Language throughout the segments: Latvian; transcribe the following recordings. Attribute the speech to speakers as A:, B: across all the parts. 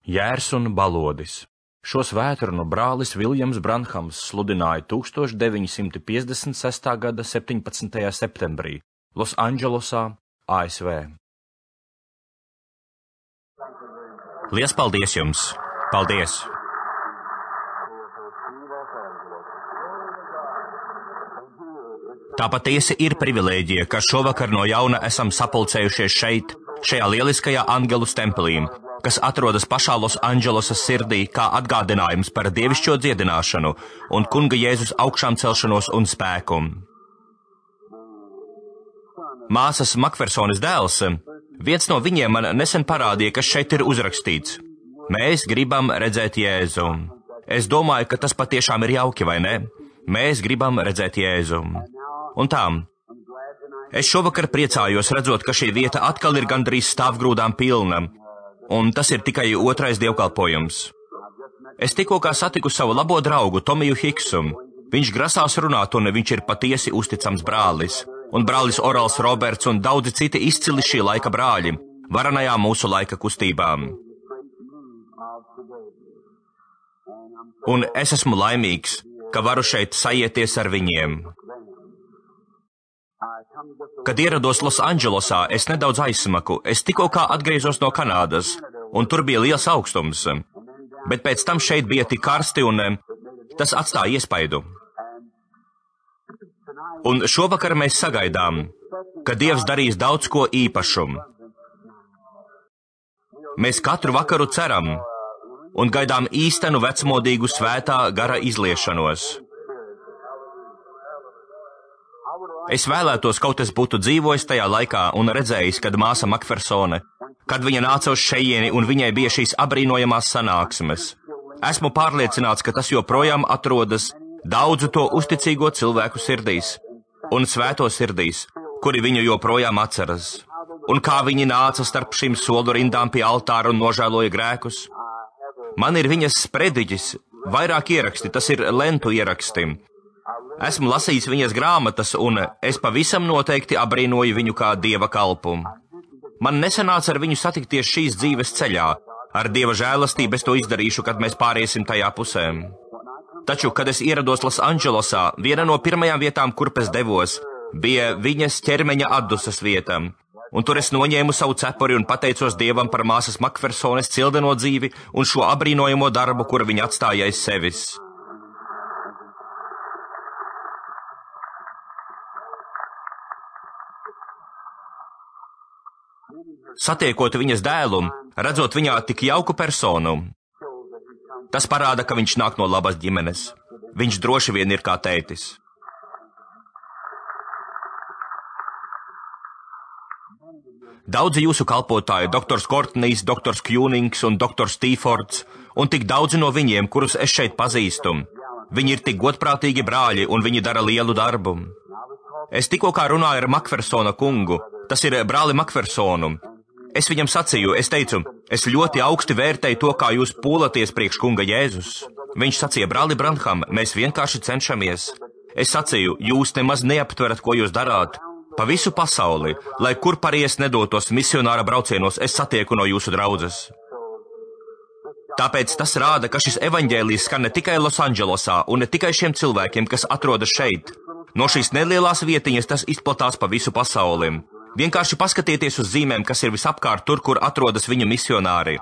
A: Jērs un balodis. Šo svētdienu brālis Viljams Branhams sludināja 1956. gada 17. septembrī Losandželosā, ASV.
B: Liels paldies jums! Paldies! Tā patiesi ir privilēģija, ka šovakar no jauna esam sapulcējušies šeit, šajā lieliskajā Angelu templī, kas atrodas pašā Losandželosas sirdī kā atgādinājums par dievišķo dziedināšanu un kunga Jēzus augšām celšanos un spēku. Māsas Makfersonas dēls, viens no viņiem man nesen parādīja, kas šeit ir uzrakstīts. Mēs gribam redzēt Jēzu. Es domāju, ka tas patiešām ir jauki, vai ne? Mēs gribam redzēt Jēzu. Un tā, es šovakar priecājos redzot, ka šī vieta atkal ir gandrīz stāvgrūdām pilna, un tas ir tikai otrais dievkalpojums. Es tikko kā satiku savu labo draugu Tomiju Hiksu. Viņš grasās runāt, un viņš ir patiesi uzticams brālis. Un brālis Orals Roberts un daudzi citi izcili šī laika brāļi, varanajām mūsu laika kustībām. Un es esmu laimīgs, ka varu šeit sajieties ar viņiem. Kad ierados Losandželosā, es nedaudz aizsmaku. Es tikko kā atgriezos no Kanādas, un tur bija liels augstums. Bet pēc tam šeit bija tik karsti, un tas atstāja iespaidu. Un šovakar mēs sagaidām, ka Dievs darīs daudz ko īpašu. Mēs katru vakaru ceram un gaidām īstenu vecmodīgu svētā gara izliešanos. Es vēlētos, kaut es būtu dzīvojis tajā laikā un redzējis, kad māsa Makfersone, kad viņa nāca uz šejieni un viņai bija šīs abrīnojamās sanāksmes. Esmu pārliecināts, ka tas joprojām atrodas daudzu to uzticīgo cilvēku sirdīs un svēto sirdīs, kuri viņu joprojām atceras. Un kā viņi nāca starp šīm soldu rindām pie altāra un nožēloja grēkus. Man ir viņas sprediķis, vairāk ieraksti, tas ir lentu ieraksti. Esmu lasījis viņas grāmatas, un es pavisam noteikti abrīnoju viņu kā dieva kalpu. Man nesanāca ar viņu satikties šīs dzīves ceļā. Ar dieva žēlastību es to izdarīšu, kad mēs pāriesim tajā pusē. Taču, kad es ierados Losandželosā, viena no pirmajām vietām, kurp es devos, bija viņas ķermeņa atdusas vieta. Un tur es noņēmu savu cepuri un pateicos Dievam par māsas Makfersones cildeno dzīvi un šo abrīnojamo darbu, kuru viņa atstāja aiz sevis. Satiekot viņas dēlu, redzot viņā tik jauku personu, tas parāda, ka viņš nāk no labas ģimenes. Viņš droši vien ir kā tētis. Daudzi jūsu kalpotāji, doktors Kortnijs, doktors Kjūnings un doktors Stīfords, un tik daudzi no viņiem, kurus es šeit pazīstu. Viņi ir tik godprātīgi brāļi, un viņi dara lielu darbu. Es tikko kā runāju ar Makfersona kungu, tas ir brāli Makfersonu. Es viņam sacīju, es teicu, es ļoti augsti vērtēju to, kā jūs pūlaties priekš kunga Jēzus. Viņš sacīja, brāli Branham, mēs vienkārši cenšamies. Es sacīju, jūs nemaz neaptverat, ko jūs darāt. Pa visu pasauli, lai kur paries nedotos misionāra braucienos, es satieku no jūsu draudzes. Tāpēc tas rāda, ka šis evaņģēlijs skan ne tikai Losandželosā un ne tikai šiem cilvēkiem, kas atrodas šeit. No šīs nelielās vietiņas tas izplatās pa visu pasauli. Vienkārši paskatieties uz zīmēm, kas ir visapkārt tur, kur atrodas viņu misionāri.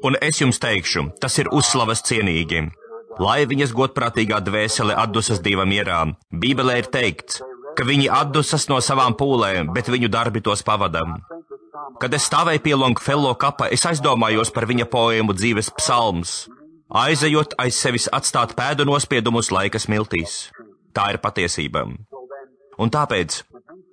B: Un es jums teikšu, tas ir uzslavas cienīgi. Lai viņas godprātīgā dvēsele atdusas Dieva mierā. Bībelē ir teikts, ka viņi atdusas no savām pūlēm, bet viņu darbi tos pavada. Kad es stāvēju pie Longfellow kapa, es aizdomājos par viņa poēmu dzīves psalms. Aizejot aiz sevis atstāt pēdu nospiedumus laika smiltīs. Tā ir patiesība. Un tāpēc,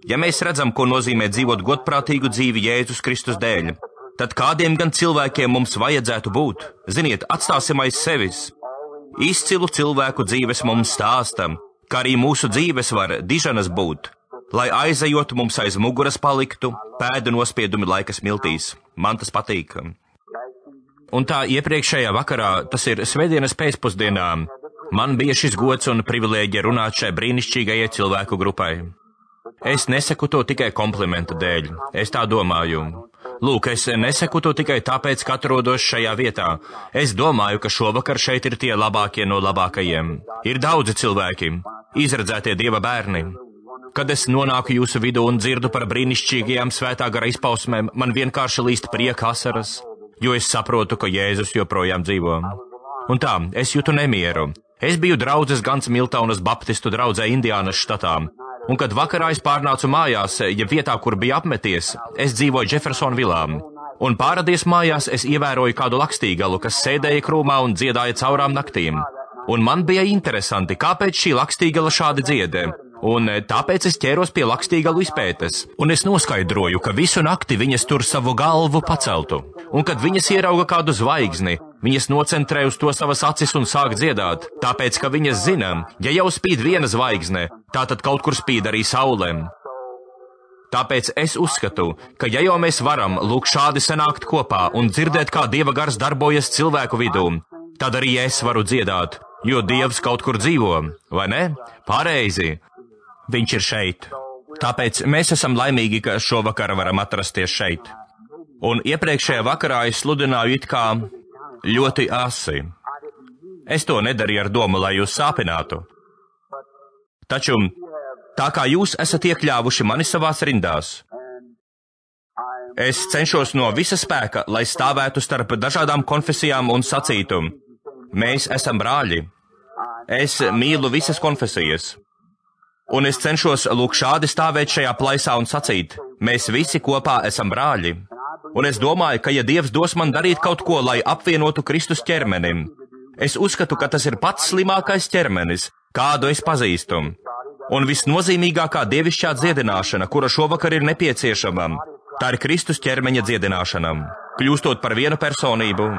B: ja mēs redzam, ko nozīmē dzīvot godprātīgu dzīvi Jēzus Kristus dēļ, tad kādiem gan cilvēkiem mums vajadzētu būt? Ziniet, atstāsim aiz sevis. Izcilu cilvēku dzīves mums stāsta, ka arī mūsu dzīves var diženas būt, lai aizejot mums aiz muguras paliktu pēdu nospiedumi laika smiltīs. Man tas patīk. Un tā iepriekšējā vakarā, tas ir svētdienas pēcpusdienā, man bija šis gods un privilēģija runāt šai brīnišķīgajai cilvēku grupai. Es nesaku to tikai komplimenta dēļ, es tā domāju. Lūk, es neseku to tikai tāpēc, ka atrodos šajā vietā. Es domāju, ka šovakar šeit ir tie labākie no labākajiem. Ir daudzi cilvēki, izredzētie Dieva bērni. Kad es nonāku jūsu vidū un dzirdu par brīnišķīgajām svētā gara izpausmēm, man vienkārši līst prieka asaras, jo es saprotu, ka Jēzus joprojām dzīvo. Un tā, es jūtu nemieru. Es biju draudzes Gans Miltaunas baptistu draudzē Indiānas štatā. Un, kad vakarā es pārnācu mājās, ja vietā, kur bija apmeties, es dzīvoju Jeffersona vilā. Un pārādies mājās, es ievēroju kādu lakstīgalu, kas sēdēja krūmā un dziedāja caurām naktīm. Un man bija interesanti, kāpēc šī lakstīgala šādi dziedē. Un tāpēc es ķēros pie lakstīgalu izpētes. Un es noskaidroju, ka visu nakti viņas tur savu galvu paceltu. Un, kad viņas ierauga kādu zvaigzni, viņas nocentrē uz to savas acis un sāk dziedāt, tāpēc, ka viņas zina, ja jau spīd viena zvaigzne, tātad kaut kur spīd arī saule. Tāpēc es uzskatu, ka ja jau mēs varam lūk šādi sanākt kopā un dzirdēt, kā Dieva gars darbojas cilvēku vidū, tad arī es varu dziedāt, jo Dievs kaut kur dzīvo, vai ne? Pareizi. Viņš ir šeit. Tāpēc mēs esam laimīgi, ka šovakar varam atrasties šeit. Un iepriekšējā vakarā es sludināju it kā ļoti asi. Es to nedarīju ar domu, lai jūs sāpinātu. Taču, tā kā jūs esat iekļāvuši mani savās rindās, es cenšos no visa spēka, lai stāvētu starp dažādām konfesijām un sacītu: mēs esam brāļi. Es mīlu visas konfesijas. Un es cenšos lūk šādi stāvēt šajā plaisā un sacīt: mēs visi kopā esam brāļi. Un es domāju, ka ja Dievs dos man darīt kaut ko, lai apvienotu Kristus ķermeni, es uzskatu, ka tas ir pats slimākais ķermenis, kādu es pazīstu. Un visnozīmīgākā dievišķā dziedināšana, kura šovakar ir nepieciešama, tā ir Kristus ķermeņa dziedināšana, kļūstot par vienu personību.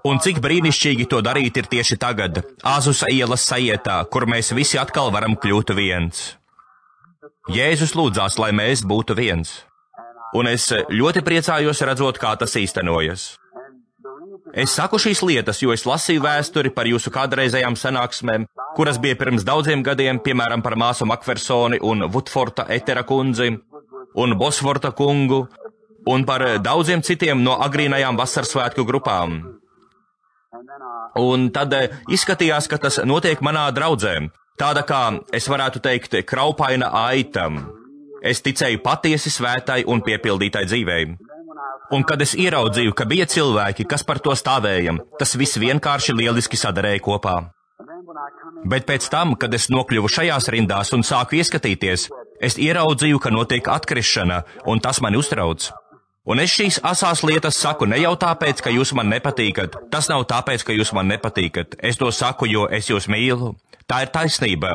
B: Un cik brīnišķīgi to darīt ir tieši tagad, Azusa ielas sajietā, kur mēs visi atkal varam kļūt viens. Jēzus lūdzās, lai mēs būtu viens. Un es ļoti priecājos redzot, kā tas īstenojas. Es saku šīs lietas, jo es lasīju vēsturi par jūsu kādreizējām sanāksmēm, kuras bija pirms daudziem gadiem, piemēram par māsu Makfersoni un Vudforta Etera kundzi un Bosforta kungu un par daudziem citiem no agrīnajām vasarsvētku grupām. Un tad izskatījās, ka tas notiek manā draudzē, tāda kā, es varētu teikt, kraupaina aita. Es ticēju patiesi svētai un piepildītai dzīvei. Un kad es ieraudzīju, ka bija cilvēki, kas par to stāvēja, tas viss vienkārši lieliski sadarēja kopā. Bet pēc tam, kad es nokļuvu šajās rindās un sāku ieskatīties, es ieraudzīju, ka notiek atkrišana, un tas mani uztrauc. Un es šīs asās lietas saku ne jau tāpēc, ka jūs man nepatīkat. Tas nav tāpēc, ka jūs man nepatīkat. Es to saku, jo es jūs mīlu. Tā ir taisnība.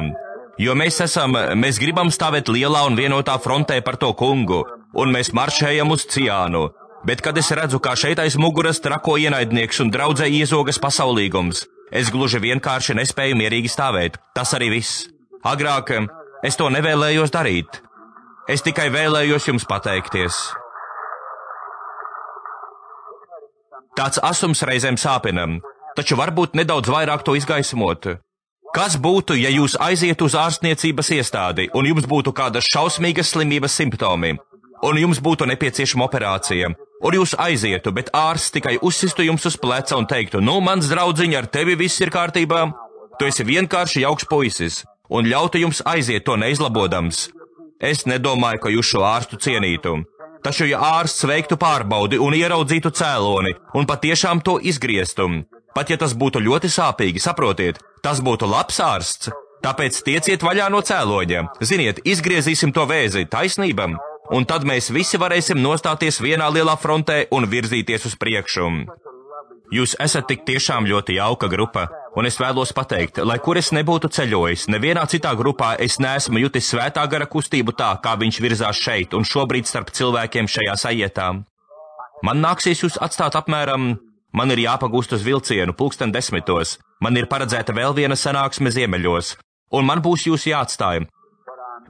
B: Jo mēs gribam stāvēt lielā un vienotā frontē par to kungu, un mēs maršējam uz Ciānu. Bet kad es redzu, kā šeit aiz muguras trako ienaidnieks un draudzē iezogas pasaulīgums, es gluži vienkārši nespēju mierīgi stāvēt. Tas arī viss. Agrāk es to nevēlējos darīt. Es tikai vēlējos jums pateikties. Tāds asums reizēm sāpinam, taču varbūt nedaudz vairāk to izgaismot. Kas būtu, ja jūs aizietu uz ārstniecības iestādi, un jums būtu kādas šausmīgas slimības simptomi, un jums būtu nepieciešama operācija, un jūs aizietu, bet ārsts tikai uzsistu jums uz pleca un teiktu: nu, mans draudziņ, ar tevi viss ir kārtībā, tu esi vienkārši jauks puisis, un ļautu jums aiziet to neizlabodams. Es nedomāju, ka jūs šo ārstu cienītu. Taču, ja ārsts veiktu pārbaudi un ieraudzītu cēloni, un patiešām to izgrieztu, pat ja tas būtu ļoti sāpīgi, saprotiet, tas būtu labs ārsts. Tāpēc tieciet vaļā no cēloņa. Ziniet, izgriezīsim to vēzi, taisnība, un tad mēs visi varēsim nostāties vienā lielā frontē un virzīties uz priekšu. Jūs esat tik tiešām ļoti jauka grupa, un es vēlos pateikt, lai kur es nebūtu ceļojis, nevienā citā grupā es neesmu jutis svētā gara kustību tā, kā viņš virzās šeit un šobrīd starp cilvēkiem šajā sajietā. Man nāksies jūs atstāt apmēram, man ir jāpagūst uz vilcienu 10:00, man ir paredzēta vēl viena sanāksme ziemeļos, un man būs jūs jāatstāj.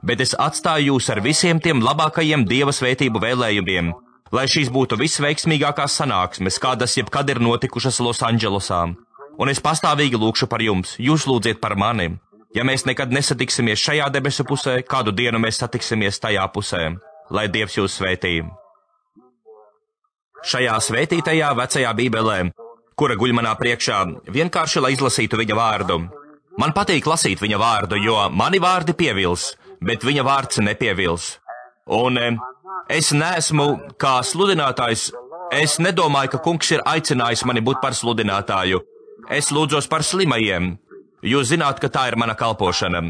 B: Bet es atstāju jūs ar visiem tiem labākajiem Dieva svētību vēlējumiem, lai šīs būtu visveiksmīgākās sanāksmes, kādas jebkad ir notikušas Losandželosā. Un es pastāvīgi lūkšu par jums, jūs lūdziet par mani. Ja mēs nekad nesatiksimies šajā debesu pusē, kādu dienu mēs satiksimies tajā pusē, lai Dievs jūs svētī. Šajā svētītajā vecajā bībelē, kura guļ manā priekšā, vienkārši lai izlasītu viņa vārdu. Man patīk lasīt viņa vārdu, jo mani vārdi pievils, bet viņa vārds nepievils. Un es neesmu kā sludinātājs, es nedomāju, ka kungs ir aicinājis mani būt par sludinātāju. Es lūdzos par slimajiem. Jūs zināt, ka tā ir mana kalpošana.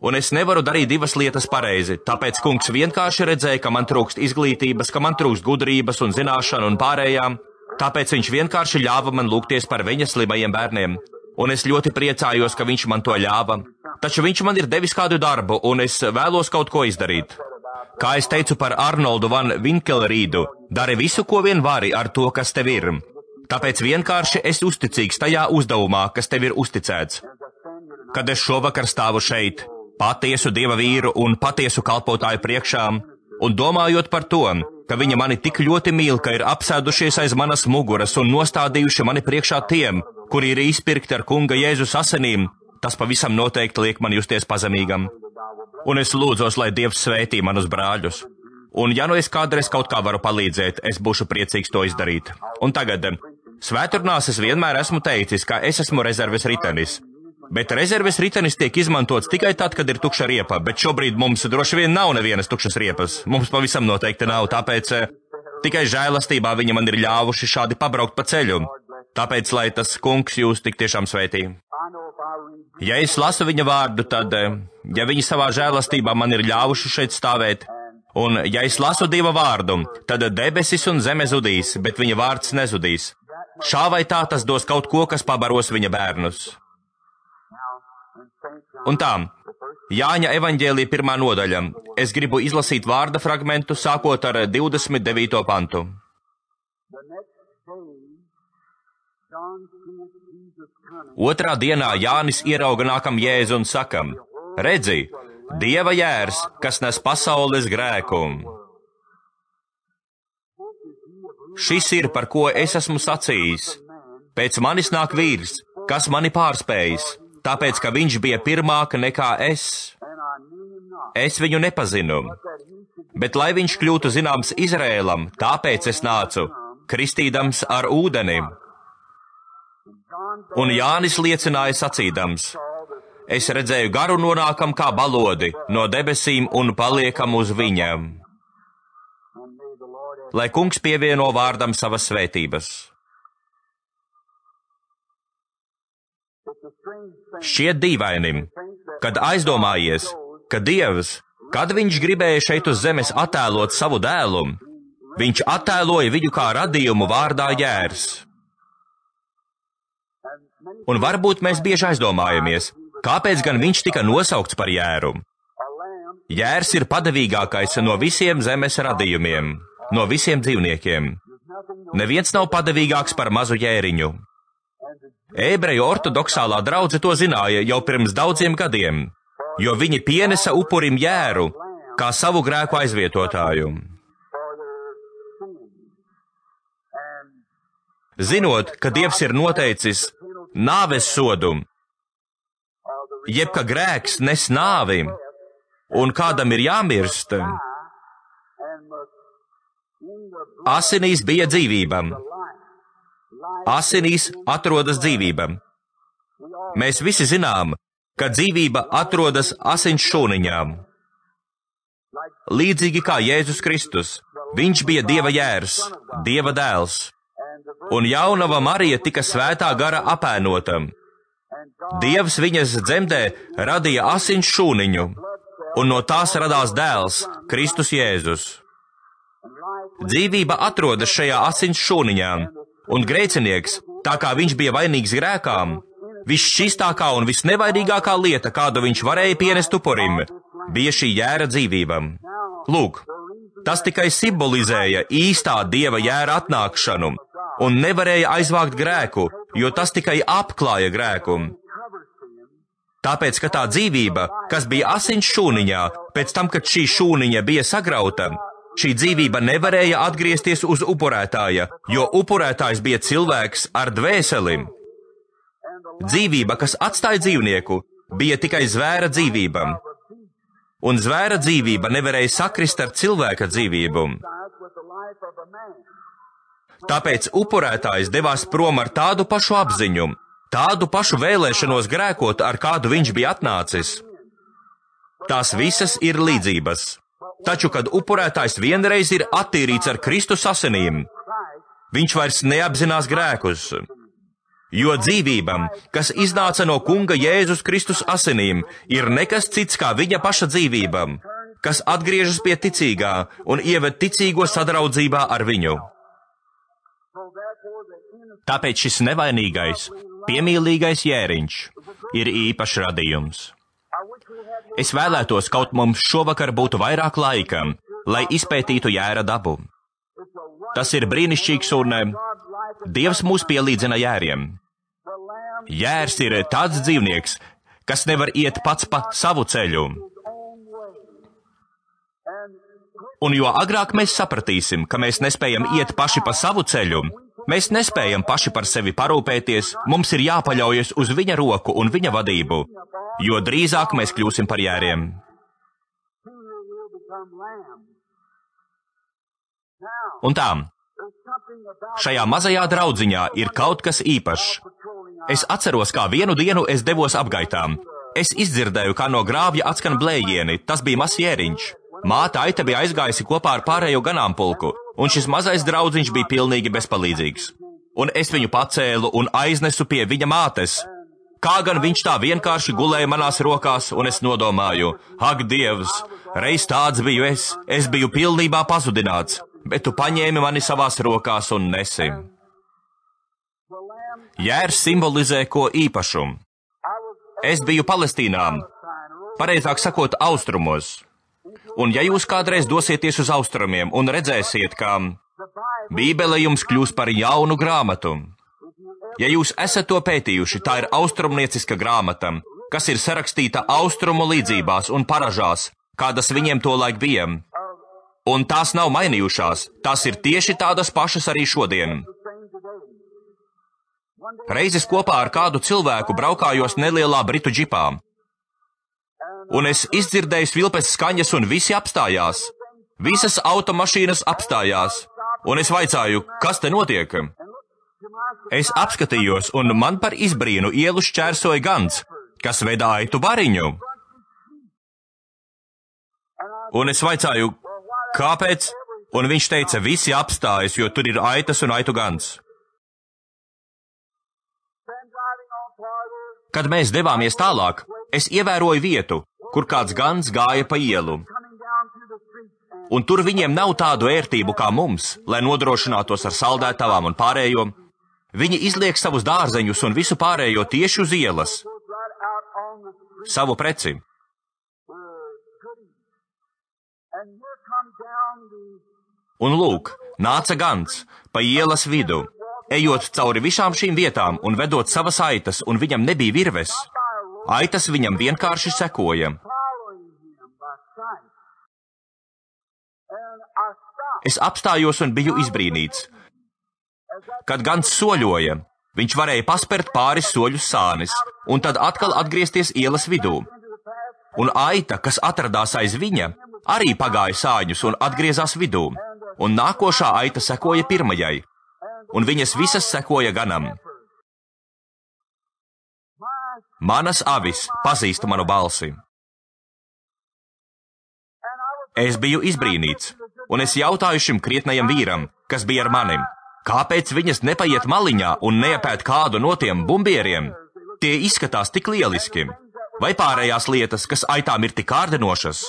B: Un es nevaru darīt divas lietas pareizi, tāpēc kungs vienkārši redzēja, ka man trūkst izglītības, ka man trūkst gudrības un zināšanu un pārējām, tāpēc viņš vienkārši ļāva man lūgties par viņa slimajiem bērniem. Un es ļoti priecājos, ka viņš man to ļāva. Taču viņš man ir devis kādu darbu, un es vēlos kaut ko izdarīt. Kā es teicu par Arnoldu Van Winkelrīdu, dari visu, ko vien vari ar to, kas tev ir. Tāpēc vienkārši esi uzticīgs tajā uzdevumā, kas tev ir uzticēts. Kad es šovakar stāvu šeit, patiesu Dieva vīru un patiesu kalpotāju priekšā, un domājot par to, ka viņa mani tik ļoti mīl, ka ir apsēdušies aiz manas muguras un nostādījuši mani priekšā tiem, kuri ir izpirkti ar kunga Jēzus asinīm, tas pavisam noteikti liek man justies pazemīgam. Un es lūdzos, lai Dievs svētī manus brāļus. Un ja nu es kādreiz kaut kā varu palīdzēt, es būšu priecīgs to izdarīt. Un tagad, svēturnās es vienmēr esmu teicis, ka es esmu rezerves ritenis. Bet rezerves ritenis tiek izmantots tikai tad, kad ir tukša riepa, bet šobrīd mums droši vien nav nevienas tukšas riepas. Mums pavisam noteikti nav, tāpēc tikai žēlastībā viņi man ir ļāvuši šādi pabraukt pa ceļu. Tāpēc, lai tas kungs jūs tik tiešām svētī. Ja es lasu viņa vārdu, tad, ja viņi savā žēlastībā man ir ļāvuši šeit stāvēt, un ja es lasu Dieva vārdu, tad debesis un zeme zudīs, bet viņa vārds nezudīs. Šā vai tā tas dos kaut ko, kas pabaros viņa bērnus. Un tā, Jāņa evaņģēlija 1. nodaļa. Es gribu izlasīt vārda fragmentu, sākot ar 29. pantu. Otrā dienā Jānis ierauga nākam Jēzu un saka: redzi, Dieva jērs, kas nes pasaules grēku. Šis ir, par ko es esmu sacījis. Pēc manis nāk vīrs, kas mani pārspējis, tāpēc, ka viņš bija pirmāk nekā es. Es viņu nepazinu, bet lai viņš kļūtu zināms Izrēlam, tāpēc es nācu, kristīdams ar ūdeni. Un Jānis liecināja sacīdams: es redzēju garu nonākam kā balodi no debesīm un paliekam uz viņam. Lai kungs pievieno vārdam savas svētības. Šķiet dīvaini, kad aizdomājies, ka Dievs, kad viņš gribēja šeit uz zemes attēlot savu dēlu, viņš attēloja viņu kā radījumu vārdā jērs. Un varbūt mēs bieži aizdomājamies, kāpēc gan viņš tika nosaukts par jēru. Jērs ir padevīgākais no visiem zemes radījumiem, no visiem dzīvniekiem. Neviens nav padevīgāks par mazu jēriņu. Ebreju ortodoksālā draudze to zināja jau pirms daudziem gadiem, jo viņi pienesa upurim jēru kā savu grēku aizvietotāju. Zinot, ka Dievs ir noteicis nāves sodu, jeb ka grēks nes nāvi, un kādam ir jāmirst, asinīs bija dzīvība. Asinīs atrodas dzīvība. Mēs visi zinām, ka dzīvība atrodas asins šūniņā. Līdzīgi kā Jēzus Kristus, viņš bija Dieva jērs, Dieva dēls, un jaunava Marija tika svētā gara apēnota. Dievs viņas dzemdē radīja asins šūniņu, un no tās radās dēls, Kristus Jēzus. Dzīvība atrodas šajā asins šūniņā, un grēcinieks, tā kā viņš bija vainīgs grēkām, visšķīstākā un visnevainīgākā lieta, kādu viņš varēja pienest upurim, bija šī jēra dzīvība. Lūk, tas tikai simbolizēja īstā Dieva jēra atnākšanu, un nevarēja aizvākt grēku, jo tas tikai apklāja grēku. Tāpēc, ka tā dzīvība, kas bija asins šūniņā, pēc tam, kad šī šūniņa bija sagrauta, šī dzīvība nevarēja atgriezties uz upurētāja, jo upurētājs bija cilvēks ar dvēseli. Dzīvība, kas atstāja dzīvnieku, bija tikai zvēra dzīvība, un zvēra dzīvība nevarēja sakrist ar cilvēka dzīvību. Tāpēc upurētājs devās prom ar tādu pašu apziņu, tādu pašu vēlēšanos grēkot, ar kādu viņš bija atnācis. Tās visas ir līdzības. Taču, kad upurētājs vienreiz ir attīrīts ar Kristus asinīm, viņš vairs neapzinās grēkus. Jo dzīvībam, kas iznāca no Kunga Jēzus Kristus asinīm, ir nekas cits kā viņa paša dzīvībam, kas atgriežas pie ticīgā un ieved ticīgo sadraudzībā ar viņu. Tāpēc šis nevainīgais, piemīlīgais jēriņš ir īpašs radījums. Es vēlētos, kaut mums šovakar būtu vairāk laika, lai izpētītu jēra dabu. Tas ir brīnišķīgs un Dievs mūs pielīdzina jēriem. Jērs ir tāds dzīvnieks, kas nevar iet pats pa savu ceļu. Un jo agrāk mēs sapratīsim, ka mēs nespējam iet paši pa savu ceļu, mēs nespējam paši par sevi parūpēties, mums ir jāpaļaujas uz viņa roku un viņa vadību, jo drīzāk mēs kļūsim par jēriem. Un tā, šajā mazajā draudziņā ir kaut kas īpašs. Es atceros, kā vienu dienu es devos apgaitām. Es izdzirdēju, kā no grāvja atskan blējieni, tas bija mazs jēriņš. Māte Aita bija aizgājusi kopā ar pārējo ganāmpulku, un šis mazais draudziņš bija pilnīgi bezpalīdzīgs. Un es viņu pacēlu un aiznesu pie viņa mātes. Kā gan viņš tā vienkārši gulēja manās rokās, un es nodomāju, ak, Dievs, reiz tāds biju es biju pilnībā pazudināts, bet tu paņēmi mani savās rokās un nesi. Jērs simbolizē ko īpašu. Es biju Palestīnā, pareizāk sakot, austrumos. Un ja jūs kādreiz dosieties uz austrumiem un redzēsiet, kā Bībele jums kļūs par jaunu grāmatu. Ja jūs esat to pētījuši, tā ir austrumnieciska grāmata, kas ir sarakstīta austrumu līdzībās un paražās, kādas viņiem tolaik bija. Un tās nav mainījušās, tās ir tieši tādas pašas arī šodien. Reizes kopā ar kādu cilvēku braukājos nelielā britu džipā. Un es izdzirdēju svilpes skaņas un visi apstājās. Visas automašīnas apstājās. Un es vaicāju, kas te notiek? Es apskatījos un man par izbrīnu ielu šķērsoja gans, kas veda aitu bariņu. Un es vaicāju, kāpēc? Un viņš teica, visi apstājas, jo tur ir aitas un aitu gans. Kad mēs devāmies tālāk, es ievēroju vietu, kur kāds gans gāja pa ielu. Un tur viņiem nav tādu ērtību kā mums, lai nodrošinātos ar saldētavām un pārējo. Viņi izliek savus dārzeņus un visu pārējo tieši uz ielas. Savu preci. Un lūk, nāca gans pa ielas vidu, ejot cauri visām šīm vietām un vedot savas aitas, un viņam nebija virves. Aitas viņam vienkārši sekoja. Es apstājos un biju izbrīnīts. Kad gans soļoja, viņš varēja paspert pāris soļus sānis, un tad atkal atgriezties ielas vidū. Un aita, kas atradās aiz viņa, arī pagāja sāņus un atgriezās vidū, un nākošā aita sekoja pirmajai, un viņas visas sekoja ganam. Manas avis pazīst manu balsi. Es biju izbrīnīts, un es jautāju šim krietnajam vīram, kas bija ar mani, kāpēc viņas nepaiet maliņā un neapēd kādu no tiem bumbieriem? Tie izskatās tik lieliski. Vai pārējās lietas, kas aitām ir tik kārdinošas?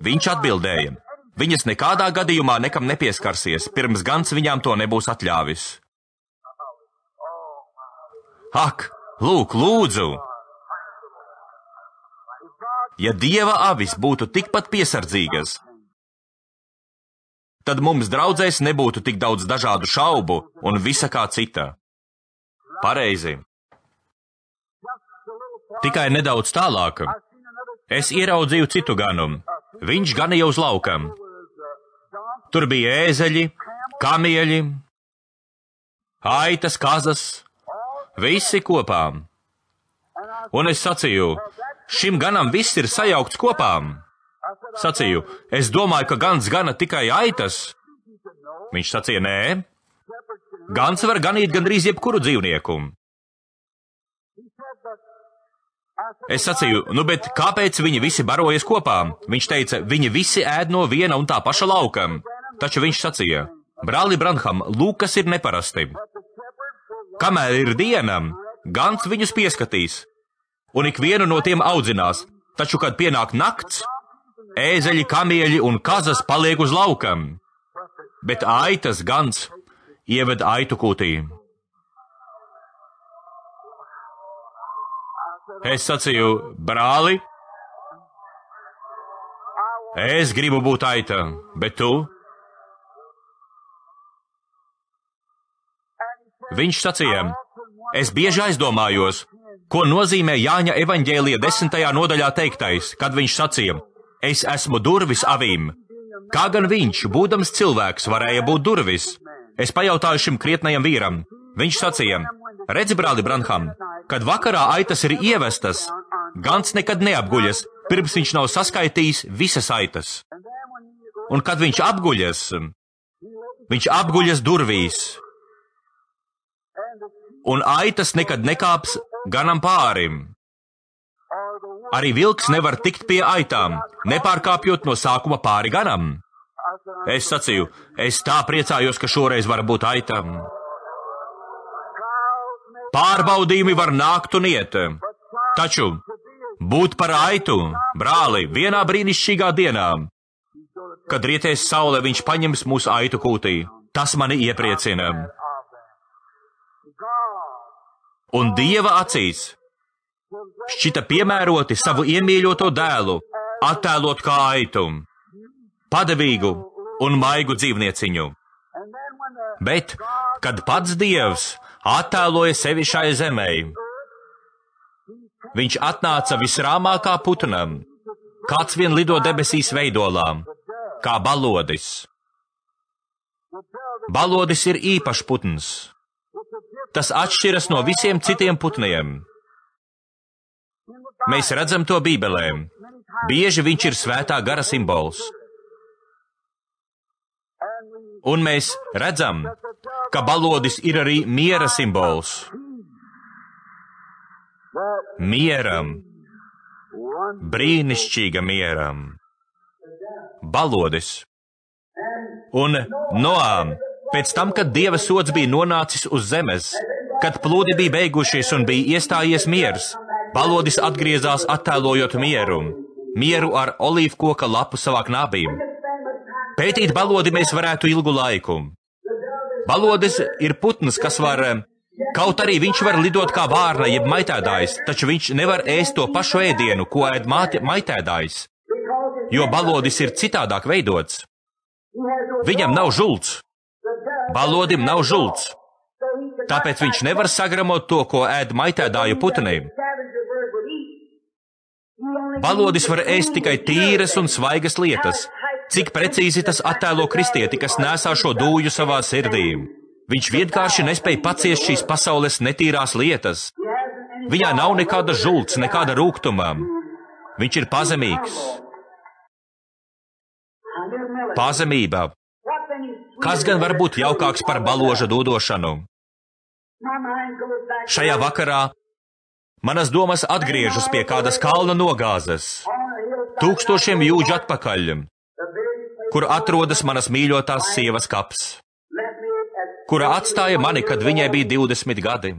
B: Viņš atbildēja, viņas nekādā gadījumā nekam nepieskarsies, pirms gans viņām to nebūs atļāvis. Ak, lūk, lūdzu! Ja Dieva avis būtu tikpat piesardzīgas, tad mums draudzēs nebūtu tik daudz dažādu šaubu un visa kā cita. Pareizi. Tikai nedaudz tālāk. Es ieraudzīju citu ganu. Viņš ganīja uz laukam. Tur bija ēzeļi, kamieļi, aitas, kazas, visi kopā. Un es sacīju, šim ganam viss ir sajaukts kopā. Sacīju, es domāju, ka gans gana tikai aitas. Viņš sacīja, nē, gans var ganīt gandrīz jebkuru dzīvnieku. Es sacīju, nu bet kāpēc viņi visi barojas kopā? Viņš teica, viņi visi ēd no viena un tā paša lauka. Taču viņš sacīja, brāli Branham, lūk, kas ir neparasti. Kamēr ir diena, gans viņus pieskatīs, un ikvienu no tiem audzinās, taču, kad pienāk nakts, ēzeļi, kamieļi un kazas paliek uz laukam, bet aitas gans ieved aitu kūtī. Es sacīju, brāli, es gribu būt aita, bet tu? Viņš sacīja, es bieži aizdomājos, ko nozīmē Jāņa evaņģēlija 10. nodaļā teiktais, kad viņš sacīja, es esmu durvis avīm. Kā gan viņš, būdams cilvēks, varēja būt durvis? Es pajautāju šim krietnajam vīram. Viņš sacīja, redzi, brāli Branham, kad vakarā aitas ir ievestas, gans nekad neapguļas, pirms viņš nav saskaitījis visas aitas. Un kad viņš apguļas durvīs, un aitas nekad nekāps ganam pārim. Arī vilks nevar tikt pie aitām, nepārkāpjot no sākuma pāri ganam. Es sacīju, es tā priecājos, ka šoreiz var būt aitam. Pārbaudījumi var nākt un iet, taču būt par aitu, brāli, vienā brīnišķīgā dienā, kad rietēs saule, viņš paņems mūsu aitu kūtī. Tas mani iepriecina. Un Dieva acīs šķita piemēroti savu iemīļoto dēlu attēlot kā aitu, padevīgu un maigu dzīvnieciņu. Bet, kad pats Dievs attēloja sevi šai zemē, viņš atnāca visrāmākā putnam, kāds vien lido debesīs veidolā, kā balodis. Balodis ir īpašs putns. Tas atšķiras no visiem citiem putniem. Mēs redzam to Bībelē. Bieži viņš ir svētā gara simbols. Un mēs redzam, ka balodis ir arī miera simbols. Mieram, brīnišķīga mieram. Balodis. Un Noām, pēc tam, kad Dieva sods bija nonācis uz zemes, kad plūdi bija beigušies un bija iestājies miers, balodis atgriezās attēlojot mieru, mieru ar olīvkoka lapu savā knābī. Pētīt balodi mēs varētu ilgu laiku. Balodis ir putns, kas var, kaut arī viņš var lidot kā vārna jeb maitēdājs, taču viņš nevar ēst to pašu ēdienu, ko ēd maitēdājs, jo balodis ir citādāk veidots. Viņam nav žults. Balodim nav žults. Tāpēc viņš nevar sagramot to, ko ēd maitēdāju putnī. Balodis var ēst tikai tīras un svaigas lietas. Cik precīzi tas attēlo kristieti, kas nesā šo dūju savā sirdī. Viņš vienkārši nespēja paciest šīs pasaules netīrās lietas. Viņā nav nekāda žults, nekāda rūgtuma. Viņš ir pazemīgs. Pazemība. Kas gan var būt jaukāks par baloža dūdošanu? Šajā vakarā manas domas atgriežas pie kādas kalna nogāzes, tūkstošiem jūdžu atpakaļ, kur atrodas manas mīļotās sievas kaps, kura atstāja mani, kad viņai bija 20 gadi.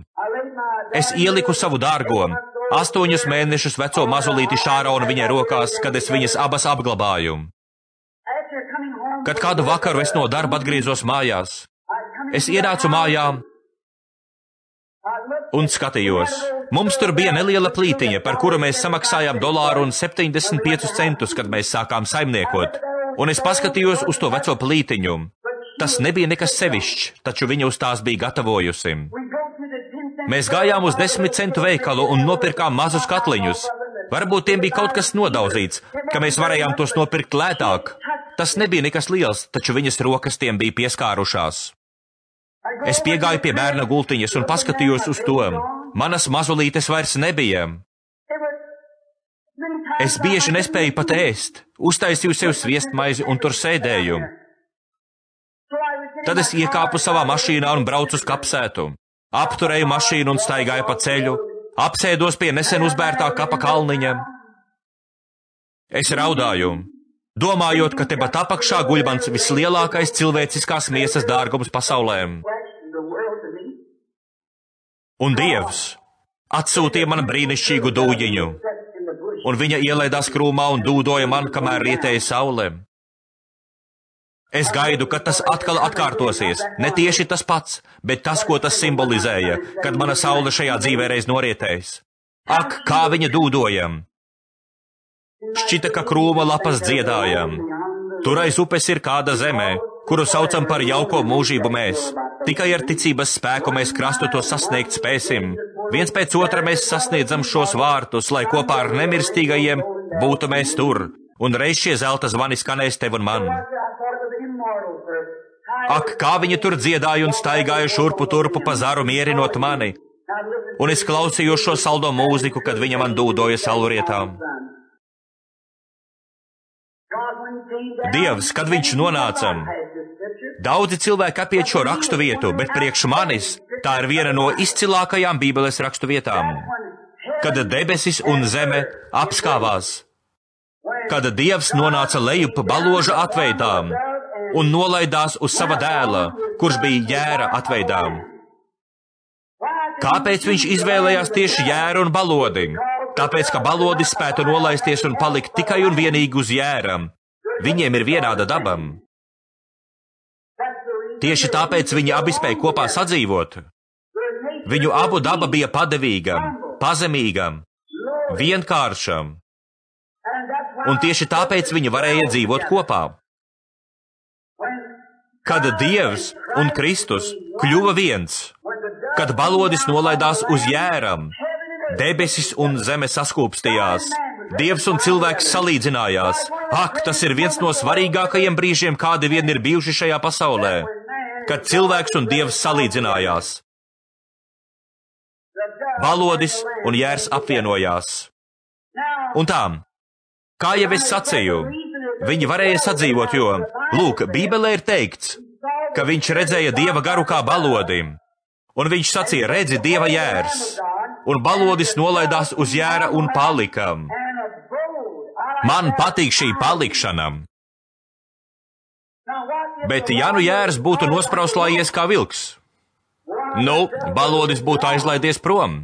B: Es ieliku savu dārgo, 8 mēnešus veco mazulīti Šāronu viņai rokās, kad es viņas abas apglabāju. Kad kādu vakaru es no darba atgriezos mājās, es ienācu mājā un skatījos. Mums tur bija neliela plītiņa, par kuru mēs samaksājām $1,75, kad mēs sākām saimniekot. Un es paskatījos uz to veco plītiņu. Tas nebija nekas sevišķs, taču viņa uz tās bija gatavojusi. Mēs gājām uz 10 centu veikalu un nopirkām mazus katliņus. Varbūt tiem bija kaut kas nodauzīts, ka mēs varējām tos nopirkt lētāk. Tas nebija nekas liels, taču viņas rokas tiem bija pieskārušās. Es piegāju pie bērna gultiņas un paskatījos uz to. Manas mazulītes vairs nebija.
A: Es bieži nespēju pat ēst, uztaisīju sev sviestmaizi un tur sēdēju. Tad es iekāpu savā mašīnā un braucu uz kapsētu. Apturēju mašīnu un staigāju pa ceļu, apsēdos pie nesen uzbērtā kapa kalniņa. Es raudāju, domājot, ka tepat apakšā guļ mans vislielākais cilvēciskās miesas dārgums pasaulē. Un Dievs atsūtīja man brīnišķīgu dūjiņu, un viņa ielaidās krūmā un dūdoja man, kamēr rietēja saule. Es gaidu, ka tas atkal atkārtosies, ne tieši tas pats, bet tas, ko tas simbolizēja, kad mana saule šajā dzīvē reiz norietēs. Ak, kā viņa dūdoja! Šķita, ka krūma lapas dziedāja. Tur aiz upes ir kāda zeme, kuru saucam par jauko mūžību mēs. Tikai ar ticības spēku mēs krastu to sasniegt spēsim. Viens pēc otra mēs sasniedzam šos vārtus, lai kopā ar nemirstīgajiem būtu mēs tur, un reiz šie zelta zvani skanēs tev un man. Ak, kā viņi tur dziedāja un staigāja šurpu turpu pa zaru mierinot mani, un es klausījos šo saldo mūziku, kad viņa man dūdoja salurietām. Dievs, kad viņš nonāca, daudzi cilvēki apiet šo rakstu vietu, bet priekš manis tā ir viena no izcilākajām Bībeles rakstu vietām. Kad debesis un zeme apskāvās, kad Dievs nonāca lejup baloža atveidām un nolaidās uz sava dēla, kurš bija jēra atveidām. Kāpēc viņš izvēlējās tieši jēru un balodi? Tāpēc, ka balodis spētu nolaisties un palikt tikai un vienīgi uz jēram. Viņiem ir vienāda daba. Tieši tāpēc viņi abi spēja kopā sadzīvot. Viņu abu daba bija padevīga, pazemīga, vienkārša. Un tieši tāpēc viņi varēja dzīvot kopā. Kad Dievs un Kristus kļuva viens, kad balodis nolaidās uz jēram, debesis un zeme saskūpstījās, Dievs un cilvēks salīdzinājās. Ak, tas ir viens no svarīgākajiem brīžiem, kādi vien ir bijuši šajā pasaulē, kad cilvēks un Dievs salīdzinājās. Balodis un jērs apvienojās. Un tā, kā jau es sacīju, viņi varēja sadzīvot, jo, lūk, Bībelē ir teikts, ka viņš redzēja Dieva garu kā balodi, un viņš sacīja, redzi Dieva jērs, un balodis nolaidās uz jēra un palika. Man patīk šī palikšana. Bet ja nu jērs būtu nosprauslājies kā vilks, balodis būtu aizlaidies prom.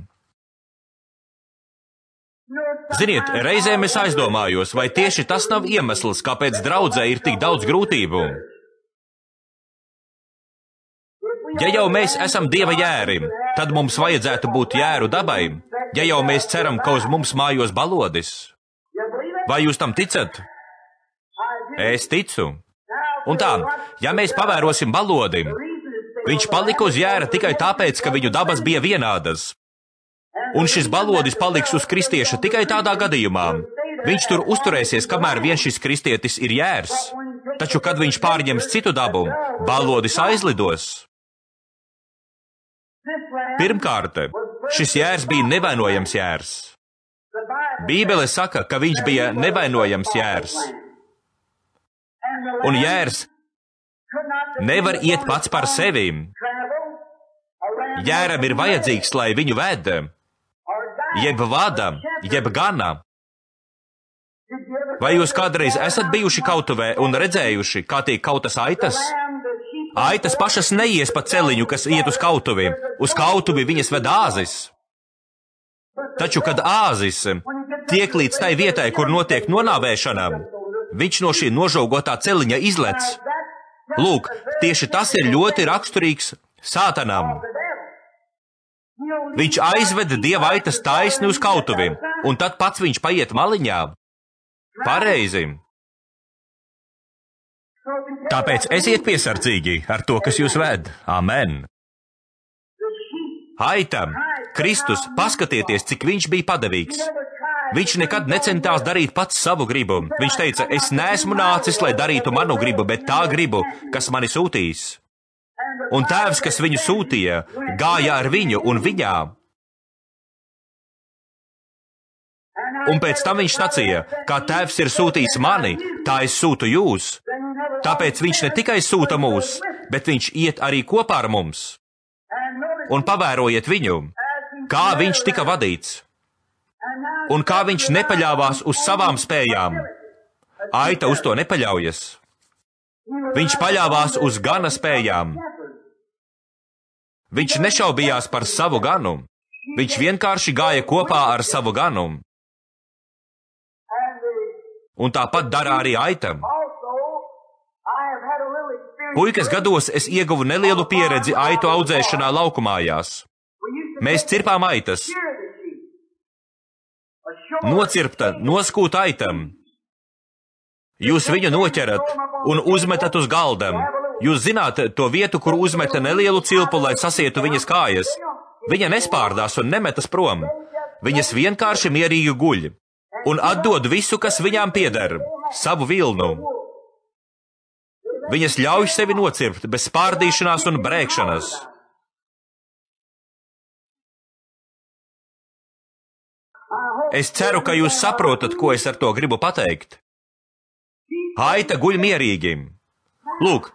A: Ziniet, reizēm es aizdomājos, vai tieši tas nav iemesls, kāpēc draudzē ir tik daudz grūtību. Ja jau mēs esam Dieva jēri, tad mums vajadzētu būt jēru dabai, ja jau mēs ceram, ka uz mums mājos balodis. Vai jūs tam ticat? Es ticu. Un tā, ja mēs pavērosim balodi, viņš palika uz jēra tikai tāpēc, ka viņu dabas bija vienādas. Un šis balodis paliks uz kristieša tikai tādā gadījumā. Viņš tur uzturēsies, kamēr vien šis kristietis ir jērs. Taču, kad viņš pārņems citu dabu, balodis aizlidos. Pirmkārt, šis jērs bija nevainojams jērs. Bībele saka, ka viņš bija nevainojams jērs. Un jērs nevar iet pats par sevi. Jēram ir vajadzīgs, lai viņu ved, jeb vada, jeb gana. Vai jūs kādreiz esat bijuši kautuvē un redzējuši, kā tiek kautas aitas? Aitas pašas neies pa celiņu, kas iet uz kautuvi. Uz kautuvi viņas ved āzis. Taču, kad āzis tiek līdz tai vietai, kur notiek nonāvēšana, viņš no šī nožaugotā celiņa izlec. Lūk, tieši tas ir ļoti raksturīgs Sātanam. Viņš aizved Dieva aitas taisni uz kautuvi, un tad pats viņš paiet maliņā. Pareizi. Tāpēc esiet piesardzīgi ar to, kas jūs ved. Amen. Aita, Kristus, paskatieties, cik viņš bija padevīgs. Viņš nekad necentās darīt pats savu gribu. Viņš teica, es neesmu nācis, lai darītu manu gribu, bet tā gribu, kas mani sūtīs. Un tēvs, kas viņu sūtīja, gāja ar viņu un viņā. Un pēc tam viņš sacīja, kā Tēvs ir sūtījis mani, tā es sūtu jūs. Tāpēc viņš ne tikai sūta mūs, bet viņš iet arī kopā ar mums. Un pavērojiet viņu, kā viņš tika vadīts, un kā viņš nepaļāvās uz savām spējām. Aita uz to nepaļaujas. Viņš paļāvās uz gana spējām. Viņš nešaubījās par savu ganu. Viņš vienkārši gāja kopā ar savu ganu. Un tāpat dara arī Aita. Puikas gados es ieguvu nelielu pieredzi aitu audzēšanā laukumājās. Mēs cirpām aitas. Nocirpta, noskūta aitam. Jūs viņu noķerat un uzmetat uz galdam. Jūs zināt to vietu, kur uzmeta nelielu cilpu, lai sasietu viņas kājas. Viņa nespārdās un nemetas prom. Viņas vienkārši mierīgi guļ un atdod visu, kas viņām pieder, savu vilnu. Viņas ļauj sevi nocirpt bez spārdīšanās un brēkšanas. Es ceru, ka jūs saprotat, ko es ar to gribu pateikt. Aita guļ mierīgi. Lūk,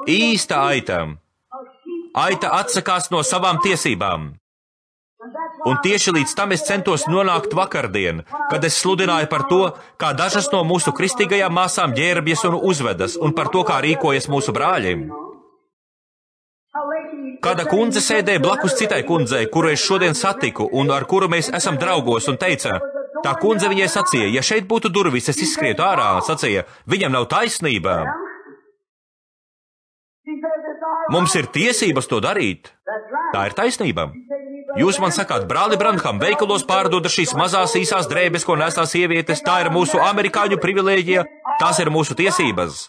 A: īsta aita. Aita atsakās no savām tiesībām. Un tieši līdz tam es centos nonākt vakardien, kad es sludināju par to, kā dažas no mūsu kristīgajām māsām ģērbjas un uzvedas, un par to, kā rīkojas mūsu brāļi. Kāda kundze sēdēja blakus citai kundzei, kuru es šodien satiku un ar kuru mēs esam draugos, un teica, tā kundze viņai sacīja, ja šeit būtu durvis, es izskrietu ārā, sacīja, viņam nav taisnība. Mums ir tiesības to darīt. Tā ir taisnība. Jūs man sakāt, brāli Branham, veikalos pārdoda šīs mazās īsās drēbes, ko nesā sievietes, tā ir mūsu amerikāņu privilēģija, tās ir mūsu tiesības.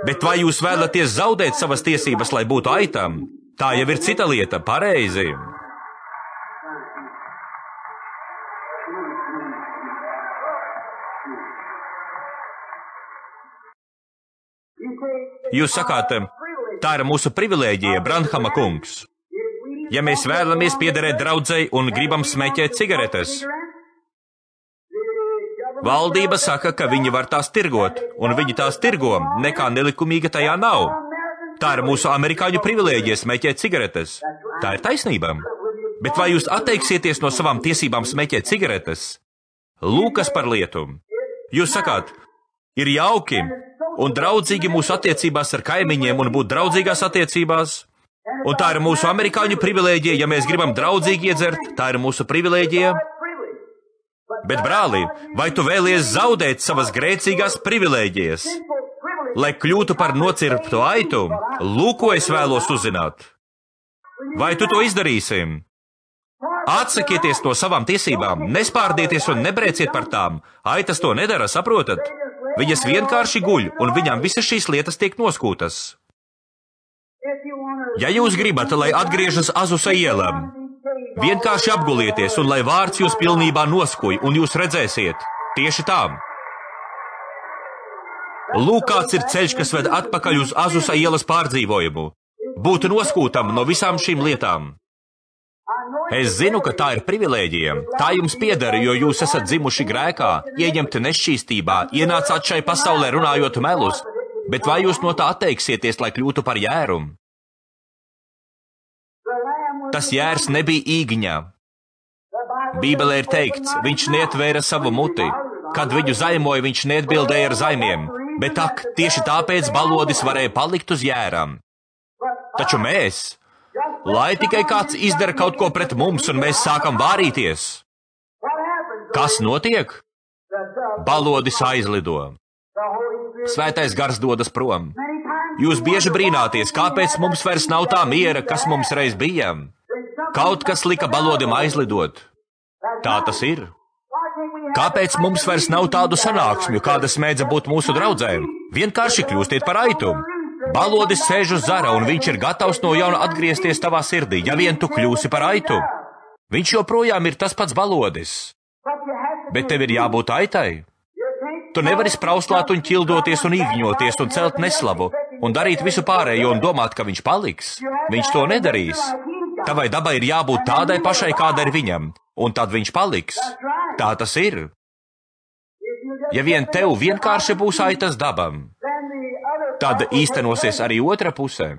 A: Bet vai jūs vēlaties zaudēt savas tiesības, lai būtu aitam? Tā jau ir cita lieta, pareizi. Jūs sakāt, tā ir mūsu privilēģija, Branhama kungs. Ja mēs vēlamies piederēt draudzei un gribam smēķēt cigaretes, valdība saka, ka viņi var tās tirgot, un viņi tās tirgo, nekā nelikumīga tajā nav. Tā ir mūsu amerikāņu privilēģija smēķēt cigaretes. Tā ir taisnība. Bet vai jūs atteiksieties no savām tiesībām smēķēt cigaretes? Lūk, kas par lietu. Jūs sakāt, ir jauki un draudzīgi mūsu attiecībās ar kaimiņiem un būt draudzīgās attiecībās. Un tā ir mūsu amerikāņu privilēģija, ja mēs gribam draudzīgi iedzert, tā ir mūsu privilēģija. Bet, brāli, vai tu vēlies zaudēt savas grēcīgās privilēģijas, lai kļūtu par nocirptu aitu? Lūk, ko es vēlos uzzināt. Vai tu to izdarīsi? Atsakieties no savām tiesībām, nespārdieties un nebrēciet par tām. Aitas to nedara, saprotat? Viņas vienkārši guļ, un viņām visas šīs lietas tiek noskūtas. Ja jūs gribat, lai atgriežas Azusa ielā, vienkārši apgulieties, un lai vārds jūs pilnībā noskuj, un jūs redzēsiet, tieši tā. Lūk, kāds ir ceļš, kas ved atpakaļ uz Azusa ielas pārdzīvojumu. Būt noskūtam no visām šīm lietām. Es zinu, ka tā ir privilēģija. Tā jums pieder, jo jūs esat dzimuši grēkā, ieņemti nešķīstībā, ienācāt šai pasaulē runājot melus. Bet vai jūs no tā atteiksieties, lai kļūtu par jēru? Tas jērs nebija īgņā. Bībelē ir teikts, viņš neatvēra savu muti. Kad viņu zaimoja, viņš neatbildēja ar zaimiem. Bet ak, tieši tāpēc balodis varēja palikt uz jērām. Taču mēs, lai tikai kāds izdara kaut ko pret mums un mēs sākam vārīties. Kas notiek? Balodis aizlido. Svētais gars dodas prom. Jūs bieži brīnāties, kāpēc mums vairs nav tā miera, kas mums reiz bija. Kaut kas lika balodim aizlidot. Tā tas ir. Kāpēc mums vairs nav tādu sanāksmju, kādas mēdza būt mūsu draudzēm? Vienkārši kļūstiet par aitu. Balodis sēž uz zara, un viņš ir gatavs no jauna atgriezties tavā sirdī, ja vien tu kļūsi par aitu. Viņš joprojām ir tas pats balodis. Bet tev ir jābūt aitai. Tu nevari sprauslāt un ķildoties un īgņoties un celt neslavu un darīt visu pārējo un domāt, ka viņš paliks. Viņš to nedarīs. Tavai dabai ir jābūt tādai pašai, kāda ir viņam. un tad viņš paliks. Tā tas ir. Ja vien tev vienkārši būs aitas dabam, tad īstenosies arī otra pusē.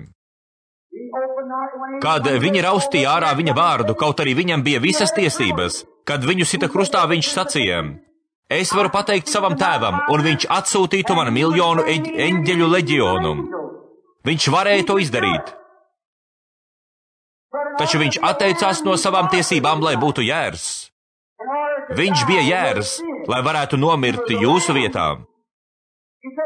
A: Kad viņi raustīja ārā viņa vārdu, kaut arī viņam bija visas tiesības, kad viņu sita krustā, viņš sacīja: es varu pateikt savam tēvam, un viņš atsūtītu man 1 miljonu eņģeļu leģionu. Viņš varēja to izdarīt. Taču viņš atteicās no savām tiesībām, lai būtu jērs. Viņš bija jērs, lai varētu nomirt jūsu vietā.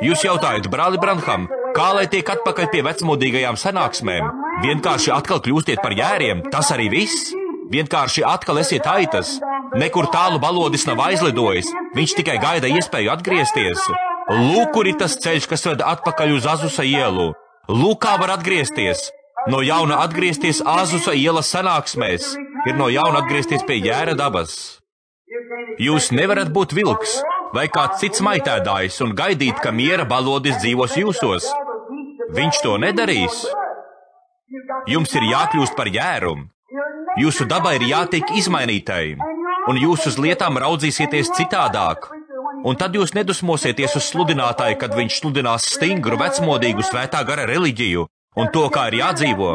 A: Jūs jautājat, brāli Branham, kā lai tiek atpakaļ pie vecmodīgajām sanāksmēm? Vienkārši atkal kļūstiet par jēriem, tas arī viss? Vienkārši atkal esiet aitas. Nekur tālu balodis nav aizlidojis, viņš tikai gaida iespēju atgriezties. Lūk, kur ir tas ceļš, kas ved atpakaļ uz Azusa ielu. Lūk, kā var atgriezties. No jauna atgriezties Azusa ielas sanāksmēs, ir no jauna atgriezties pie jēra dabas. Jūs nevarat būt vilks vai kāds cits maitēdājs un gaidīt, ka miera balodis dzīvos jūsos. Viņš to nedarīs. Jums ir jākļūst par jēru. Jūsu dabai ir jātiek izmainītai, un jūs uz lietām raudzīsieties citādāk. Un tad jūs nedusmosieties uz sludinātāju, kad viņš sludinās stingru, vecmodīgu svētā gara reliģiju un to, kā ir jādzīvo.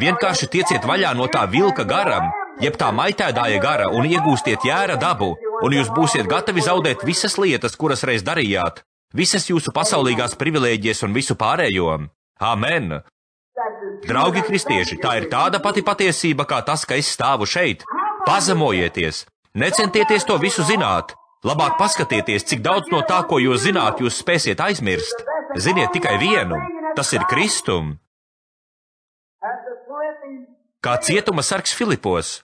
A: Vienkārši tieciet vaļā no tā vilka gara, jeb tā maitēdāja gara, un iegūstiet jēra dabu, un jūs būsiet gatavi zaudēt visas lietas, kuras reiz darījāt, visas jūsu pasaulīgās privilēģijas un visu pārējo. Amen! Draugi kristieši, tā ir tāda pati patiesība, kā tas, ka es stāvu šeit. Pazemojieties! Necentieties to visu zināt! Labāk paskatieties, cik daudz no tā, ko jūs zināt, jūs spēsiet aizmirst. Ziniet tikai vienu – tas ir Kristum. Kā cietuma sargs Filipos,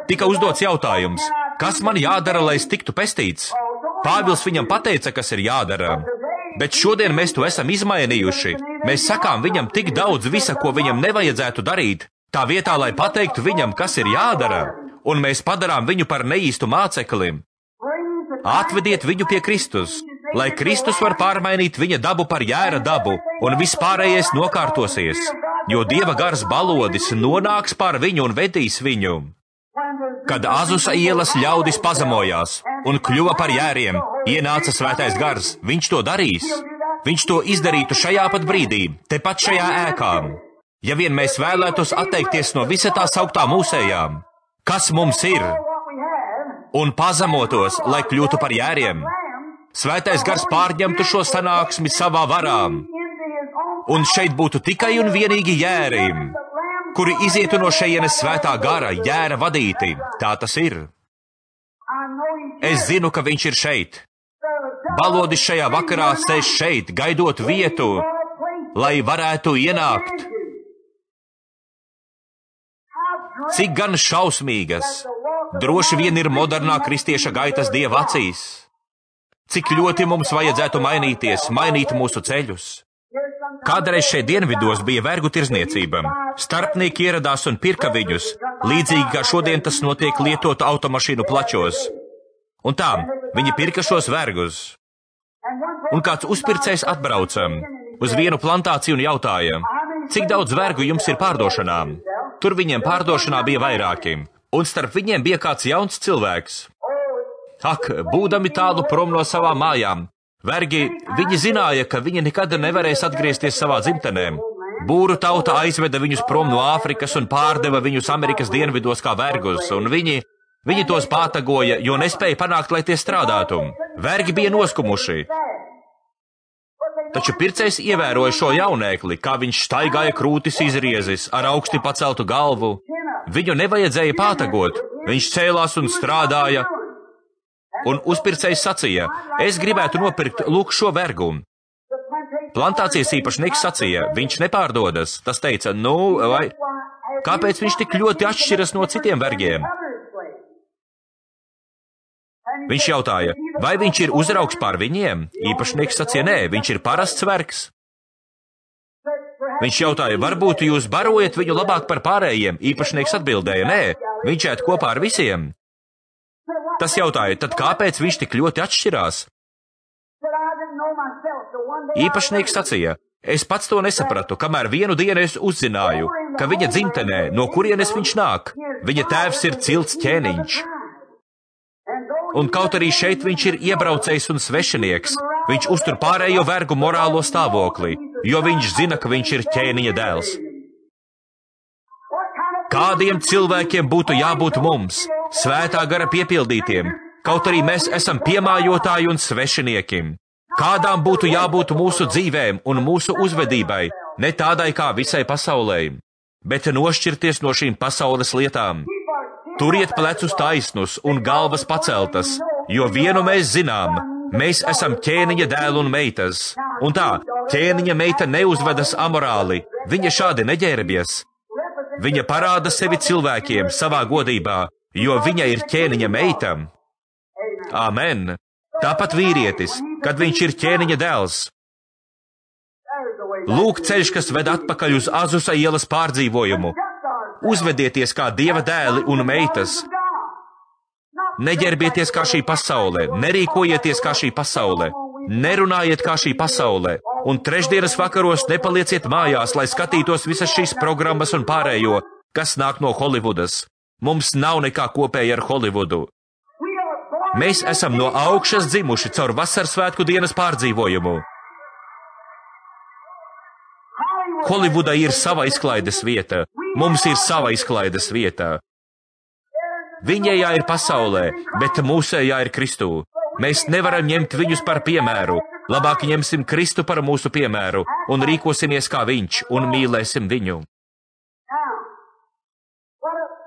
A: tika uzdots jautājums, kas man jādara, lai es tiktu pestīts? Pāvils viņam pateica, kas ir jādara. Bet šodien mēs to esam izmainījuši. Mēs sakām viņam tik daudz visa, ko viņam nevajadzētu darīt, tā vietā, lai pateiktu viņam, kas ir jādara, un mēs padarām viņu par neīstu mācekli. Atvediet viņu pie Kristus, lai Kristus var pārmainīt viņa dabu par jēra dabu, un vispārējais nokārtosies, jo Dieva gars balodis nonāks pār viņu un vedīs viņu. Kad Azusa ielas ļaudis pazemojās un kļuva par jēriem, ienāca svētais gars, viņš to darīs. Viņš to izdarītu šajā pat brīdī, tepat šajā ēkā. Ja vien mēs vēlētos atteikties no visa tā sauktā mūsējām, kas mums ir, un pazemotos, lai kļūtu par jēriem, svētais gars pārņemtu šo sanāksmi savā varā, un šeit būtu tikai un vienīgi jēri, kuri izietu no šejienes svētā gara, jēra vadīti. Tā tas ir. Es zinu, ka viņš ir šeit. Balodis šajā vakarā sēž šeit, gaidot vietu, lai varētu ienākt. Cik gan šausmīgas, droši vien ir modernā kristieša gaitas Dieva acīs. Cik ļoti mums vajadzētu mainīties, mainīt mūsu ceļus. Kādreiz šeit dienvidos bija vergu tirzniecība. Starpnieki ieradās un pirka viņus, līdzīgi kā šodien tas notiek lietotu automašīnu plačos. Un tā, viņi pirka šos vergus. Un kāds uzpircējs atbrauca uz vienu plantāciju un jautāja, cik daudz vergu jums ir pārdošanā? Tur viņiem pārdošanā bija vairāki, un starp viņiem bija kāds jauns cilvēks. Ak, būdami tālu prom no savām mājām, vergi, viņi zināja, ka viņi nekad nevarēs atgriezties savā dzimtenē. Būru tauta aizveda viņus prom no Āfrikas un pārdeva viņus Amerikas dienvidos kā vergus, un viņi tos pātagoja, jo nespēja panākt, lai tie strādātu. Vergi bija noskumuši. Taču pircējs ievēroja šo jaunēkli, kā viņš staigāja krūtis izriezis, ar augsti paceltu galvu. Viņu nevajadzēja pātagot, viņš cēlās un strādāja. Un uzpircējs sacīja, es gribētu nopirkt lūk šo vergu. Plantācijas īpašnieks sacīja, viņš nepārdodas. Tas teica, vai kāpēc viņš tik ļoti atšķiras no citiem vergiem? Viņš jautāja, vai viņš ir uzraugs pār viņiem? Īpašnieks sacīja, nē, viņš ir parasts vergs. Viņš jautāja, varbūt jūs barojat viņu labāk par pārējiem? Īpašnieks atbildēja, nē, viņš ēd kopā ar visiem. Tas jautāja, tad kāpēc viņš tik ļoti atšķirās? Īpašnieks sacīja, Es pats to nesapratu, kamēr vienu dienu es uzzināju, ka viņa dzimtenē, no kurienes viņš nāk, viņa tēvs ir cilts ķēniņš. Un kaut arī šeit viņš ir iebraucējs un svešinieks, viņš uztur pārējo vergu morālo stāvokli, jo viņš zina, ka viņš ir ķēniņa dēls. Kādiem cilvēkiem būtu jābūt mums, svētā gara piepildītiem, kaut arī mēs esam piemājotāji un svešinieki? Kādām būtu jābūt mūsu dzīvēm un mūsu uzvedībai, ne tādai kā visai pasaulē, bet nošķirties no šīm pasaules lietām. Turiet plecus taisnus un galvas paceltas, jo vienu mēs zinām, mēs esam ķēniņa dēli un meitas. Un tā, ķēniņa meita neuzvedas amorāli, viņa šādi neģērbjas. Viņa parāda sevi cilvēkiem savā godībā, jo viņa ir ķēniņa meita. Āmen! Tāpat vīrietis, kad viņš ir ķēniņa dēls. Lūk ceļš, kas ved atpakaļ uz Azusa ielas pārdzīvojumu. Uzvedieties kā Dieva dēli un meitas. Neģerbieties kā šī pasaule, nerīkojieties kā šī pasaule, nerunājiet kā šī pasaule, un trešdienas vakaros nepalieciet mājās, lai skatītos visas šīs programmas un pārējo, kas nāk no Holivudas. Mums nav nekā kopēja ar Holivudu. Mēs esam no augšas dzimuši caur vasarsvētku dienas pārdzīvojumu. Holivudai ir sava izklaides vieta, mums ir sava izklaides vieta. Viņējā ir pasaulē, bet mūsējā ir Kristū. Mēs nevaram ņemt viņus par piemēru, labāk ņemsim Kristu par mūsu piemēru un rīkosimies kā viņš un mīlēsim viņu.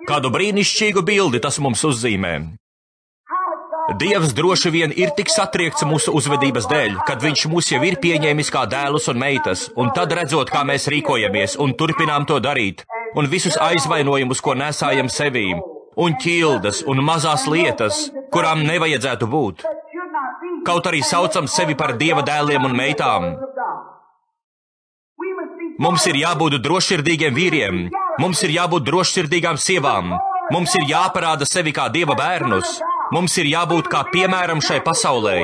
A: Kādu brīnišķīgu bildi tas mums uzzīmē. Dievs droši vien ir tik satriekts mūsu uzvedības dēļ, kad viņš mūs jau ir pieņēmis kā dēlus un meitas, un tad redzot, kā mēs rīkojamies un turpinām to darīt, un visus aizvainojumus, ko nesājam sevī, un ķildas un mazās lietas, kurām nevajadzētu būt. Kaut arī saucam sevi par Dieva dēliem un meitām. Mums ir jābūt drošsirdīgiem vīriem, mums ir jābūt drošsirdīgām sievām, mums ir jāparāda sevi kā Dieva bērnus. Mums ir jābūt kā piemēram šai pasaulē.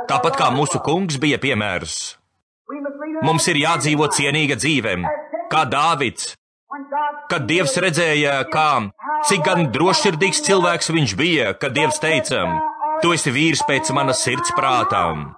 A: Tāpat kā mūsu kungs bija piemērs. Mums ir jādzīvo cienīga dzīve, kā Dāvids. Kad Dievs redzēja, cik gan drošsirdīgs cilvēks viņš bija, kad Dievs teica, tu esi vīrs pēc manas sirds prātām.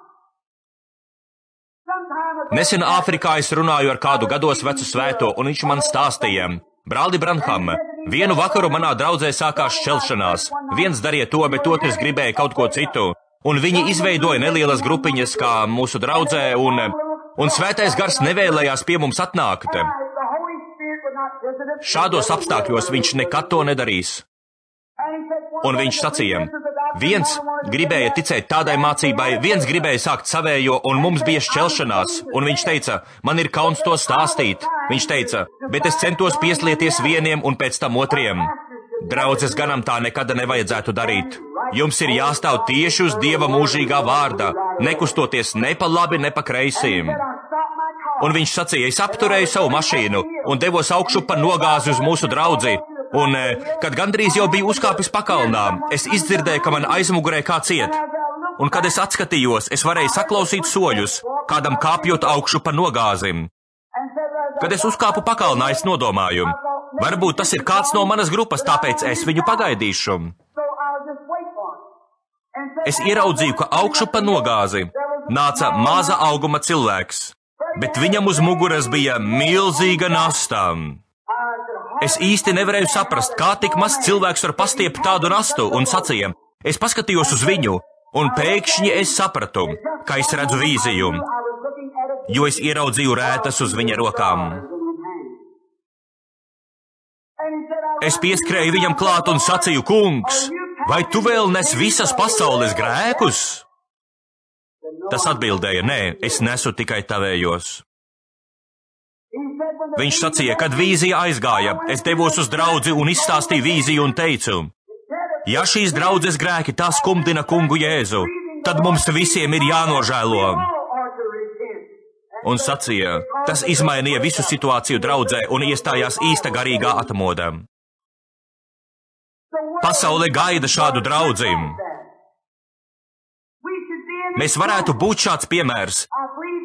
A: Nesen Āfrikā es runāju ar kādu gados vecu svēto, un viņš man stāstīja, brāli Branham, vienu vakaru manā draudzē sākās šķelšanās. Viens darīja to, bet otrs gribēja kaut ko citu. Un viņi izveidoja nelielas grupiņas kā mūsu draudzē, un svētais gars nevēlējās pie mums atnākt. Šādos apstākļos viņš nekad to nedarīs. Un viņš sacīja, viens gribēja ticēt tādai mācībai, viens gribēja sākt savējo, un mums bija šķelšanās. Un viņš teica, man ir kauns to stāstīt. Viņš teica, bet es centos pieslieties vieniem un pēc tam otriem. Draudzes ganam tā nekad nevajadzētu darīt. Jums ir jāstāv tieši uz Dieva mūžīgā vārda, nekustoties ne pa labi, ne pa kreisīm. Un viņš sacīja, es apturēju savu mašīnu un devos augšu pa nogāzi uz mūsu draudzi. Un, kad gandrīz jau biju uzkāpis pakalnā, es izdzirdēju, ka man aizmugurē kāds iet. Un, kad es atskatījos, es varēju saklausīt soļus, kādam kāpjot augšu pa nogāzim. Kad es uzkāpu pakalnā, es nodomāju, varbūt tas ir kāds no manas grupas, tāpēc es viņu pagaidīšu. Es ieraudzīju, ka augšu pa nogāzi nāca maza auguma cilvēks, bet viņam uz muguras bija milzīga nasta. Es īsti nevarēju saprast, kā tik maz cilvēks var pastiept tādu nastu, un sacīja, es paskatījos uz viņu, un pēkšņi es sapratu, ka es redzu vīziju, jo es ieraudzīju rētas uz viņa rokām. Es pieskrēju viņam klāt un sacīju, kungs, vai tu vēl nes visas pasaules grēkus? Tas atbildēja, nē, es nesu tikai tavējos. Viņš sacīja, kad vīzija aizgāja, es devos uz draudzi un izstāstīju vīziju un teicu, ja šīs draudzes grēki tā skumdina kungu Jēzu, tad mums visiem ir jānožēlo. Un sacīja, tas izmainīja visu situāciju draudzē un iestājās īsta garīgā atmoda. Pasaule gaida šādu draudzi. Mēs varētu būt šāds piemērs.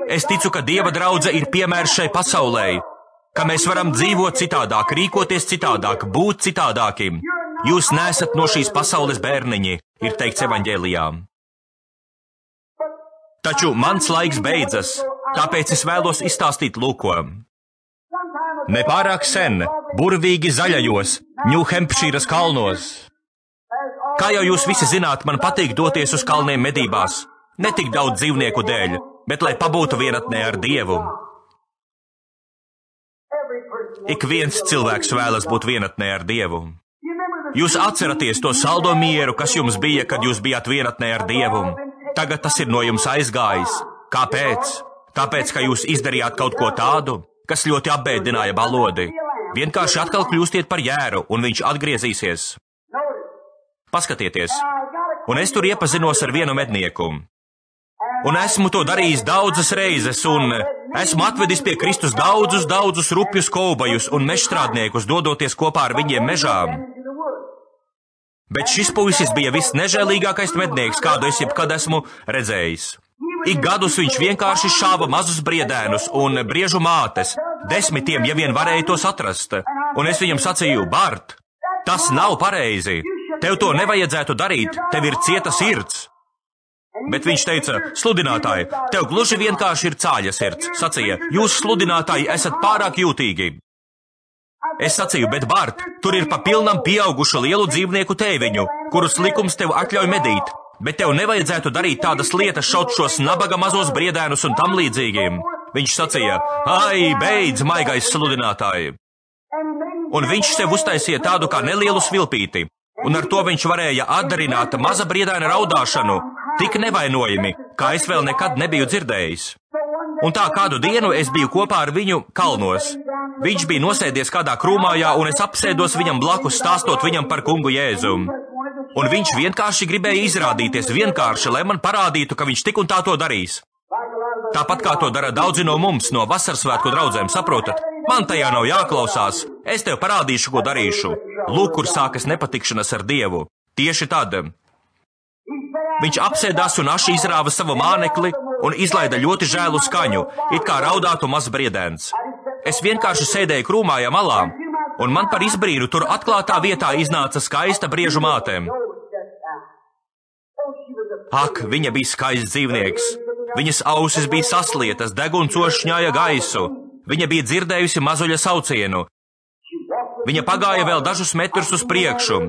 A: Es ticu, ka Dieva draudze ir piemērs šai pasaulē, ka mēs varam dzīvot citādāk, rīkoties citādāk, būt citādākiem. Jūs neesat no šīs pasaules bērniņi, ir teikts evaņģēlijā. Taču mans laiks beidzas, tāpēc es vēlos izstāstīt lūko. Nepārāk sen, burvīgi zaļajos, Ņūhempšīras kalnos. Kā jau jūs visi zināt, man patīk doties uz kalniem medībās. Ne tik daudz dzīvnieku dēļ, bet lai pabūtu vienatnē ar Dievu. Ik viens cilvēks vēlas būt vienatnē ar Dievu. Jūs atceraties to saldo mieru, kas jums bija, kad jūs bijāt vienatnē ar Dievu. Tagad tas ir no jums aizgājis. Kāpēc? Tāpēc, ka jūs izdarījāt kaut ko tādu, kas ļoti apbēdināja balodi. Vienkārši atkal kļūstiet par jēru, un viņš atgriezīsies. Paskatieties, un es tur iepazinos ar vienu mednieku. Un esmu to darījis daudzas reizes, un esmu atvedis pie Kristus daudzus rupjus kovbojus un mežstrādniekus, dodoties kopā ar viņiem mežā. Bet šis puisis bija visnežēlīgākais mednieks, kādu es jebkad esmu redzējis. Ik gadus viņš vienkārši šāva mazus briedēnus un briežu mātes, 10, ja vien varēja tos atrast. Un es viņam sacīju, Bart, tas nav pareizi. Tev to nevajadzētu darīt, tev ir cieta sirds. Bet viņš teica, sludinātāji, tev gluži vienkārši ir cāļa sirds. Sacīja, jūs sludinātāji esat pārāk jūtīgi. Es sacīju, bet Bart, tur ir pa pilnam pieaugušu lielu dzīvnieku tēviņu, kurus likums tev atļauj medīt. Bet tev nevajadzētu darīt tādas lietas, šaut šos nabaga mazos briedēnus un tam līdzīgiem. Viņš sacīja, ai, beidz, maigais sludinātāji. Un viņš sev uztaisīja tādu kā nelielu svilpīti. Un ar to viņš varēja atdarināt maza briedēna raudāšanu, tik nevainojami, kā es vēl nekad nebiju dzirdējis. Un tā kādu dienu es biju kopā ar viņu kalnos. Viņš bija nosēdies kādā krūmājā, un es apsēdos viņam blakus, stāstot viņam par kungu Jēzu. Un viņš vienkārši gribēja izrādīties, vienkārši, lai man parādītu, ka viņš tik un tā to darīs. Tāpat kā to dara daudzi no mums, no vasarsvētku draudzēm, saprotat? Man tajā nav jāklausās, es tev parādīšu, ko darīšu. Lūk, kur sākas nepatikšanas ar Dievu. Tieši tad. Viņš apsēdās un aši izrāva savu mānekli un izlaida ļoti žēlu skaņu, it kā raudātu mazs briedēns. Es vienkārši sēdēju krūmājā malā, un man par izbrīnu tur atklātā vietā iznāca skaista briežu māte. Ak, viņa bija skaists dzīvnieks. Viņas ausis bija saslietas, deguns ošņāja gaisu. Viņa bija dzirdējusi mazuļa saucienu. Viņa pagāja vēl dažus metrus uz priekšu.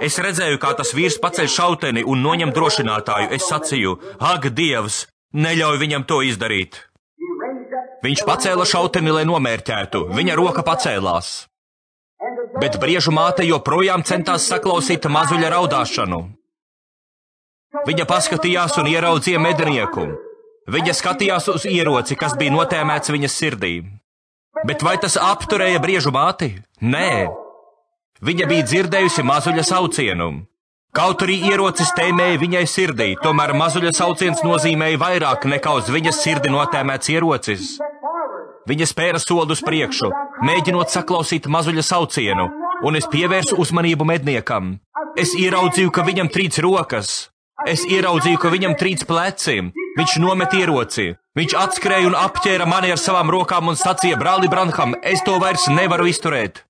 A: Es redzēju, kā tas vīrs paceļ šauteni un noņem drošinātāju. Es sacīju, ak, Dievs, neļauj viņam to izdarīt. Viņš pacēla šauteni, lai nomērķētu. Viņa roka pacēlās. Bet briežu māte joprojām centās saklausīt mazuļa raudāšanu. Viņa paskatījās un ieraudzīja mednieku. Viņa skatījās uz ieroci, kas bija notēmēts viņas sirdī. Bet vai tas apturēja briežu māti? Nē. Viņa bija dzirdējusi mazuļa saucienu. Kaut arī ierocis tēmēja viņai sirdī, tomēr mazuļa sauciens nozīmēja vairāk nekā uz viņas sirdi notēmēts ierocis. Viņa spēra soli uz priekšu, mēģinot saklausīt mazuļa saucienu, un es pievērsu uzmanību medniekam. Es ieraudzīju, ka viņam trīc rokas. Es ieraudzīju, ka viņam trīc pleci. Viņš nomet ieroci. Viņš atskrēja un apķēra mani ar savām rokām un sacīja, brāli Branham, es to vairs nevaru izturēt.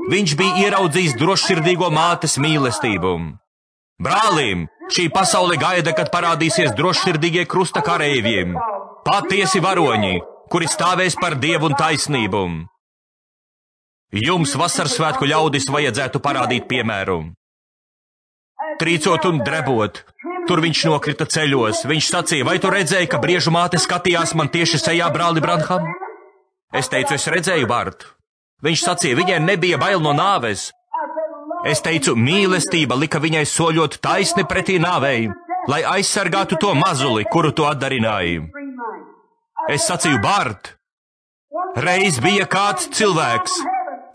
A: Viņš bija ieraudzījis drošsirdīgo mātes mīlestību. Brālim, šī pasaule gaida, kad parādīsies drošsirdīgie krusta kareivji, patiesi varoņi, kuri stāvēs par Dievu un taisnību. Jums, vasarsvētku ļaudis, vajadzētu parādīt piemēru. Trīcot un drebot, tur viņš nokrita ceļos. Viņš sacīja, vai tu redzēji, ka briežu māte skatījās man tieši sejā, brāli Branham? Es teicu, es redzēju, Bart. Viņš sacīja, viņai nebija bail no nāves. Es teicu, mīlestība lika viņai soļot taisni pretī nāvei, lai aizsargātu to mazuli, kuru tu atdarināji. Es sacīju, Bart, reiz bija kāds cilvēks,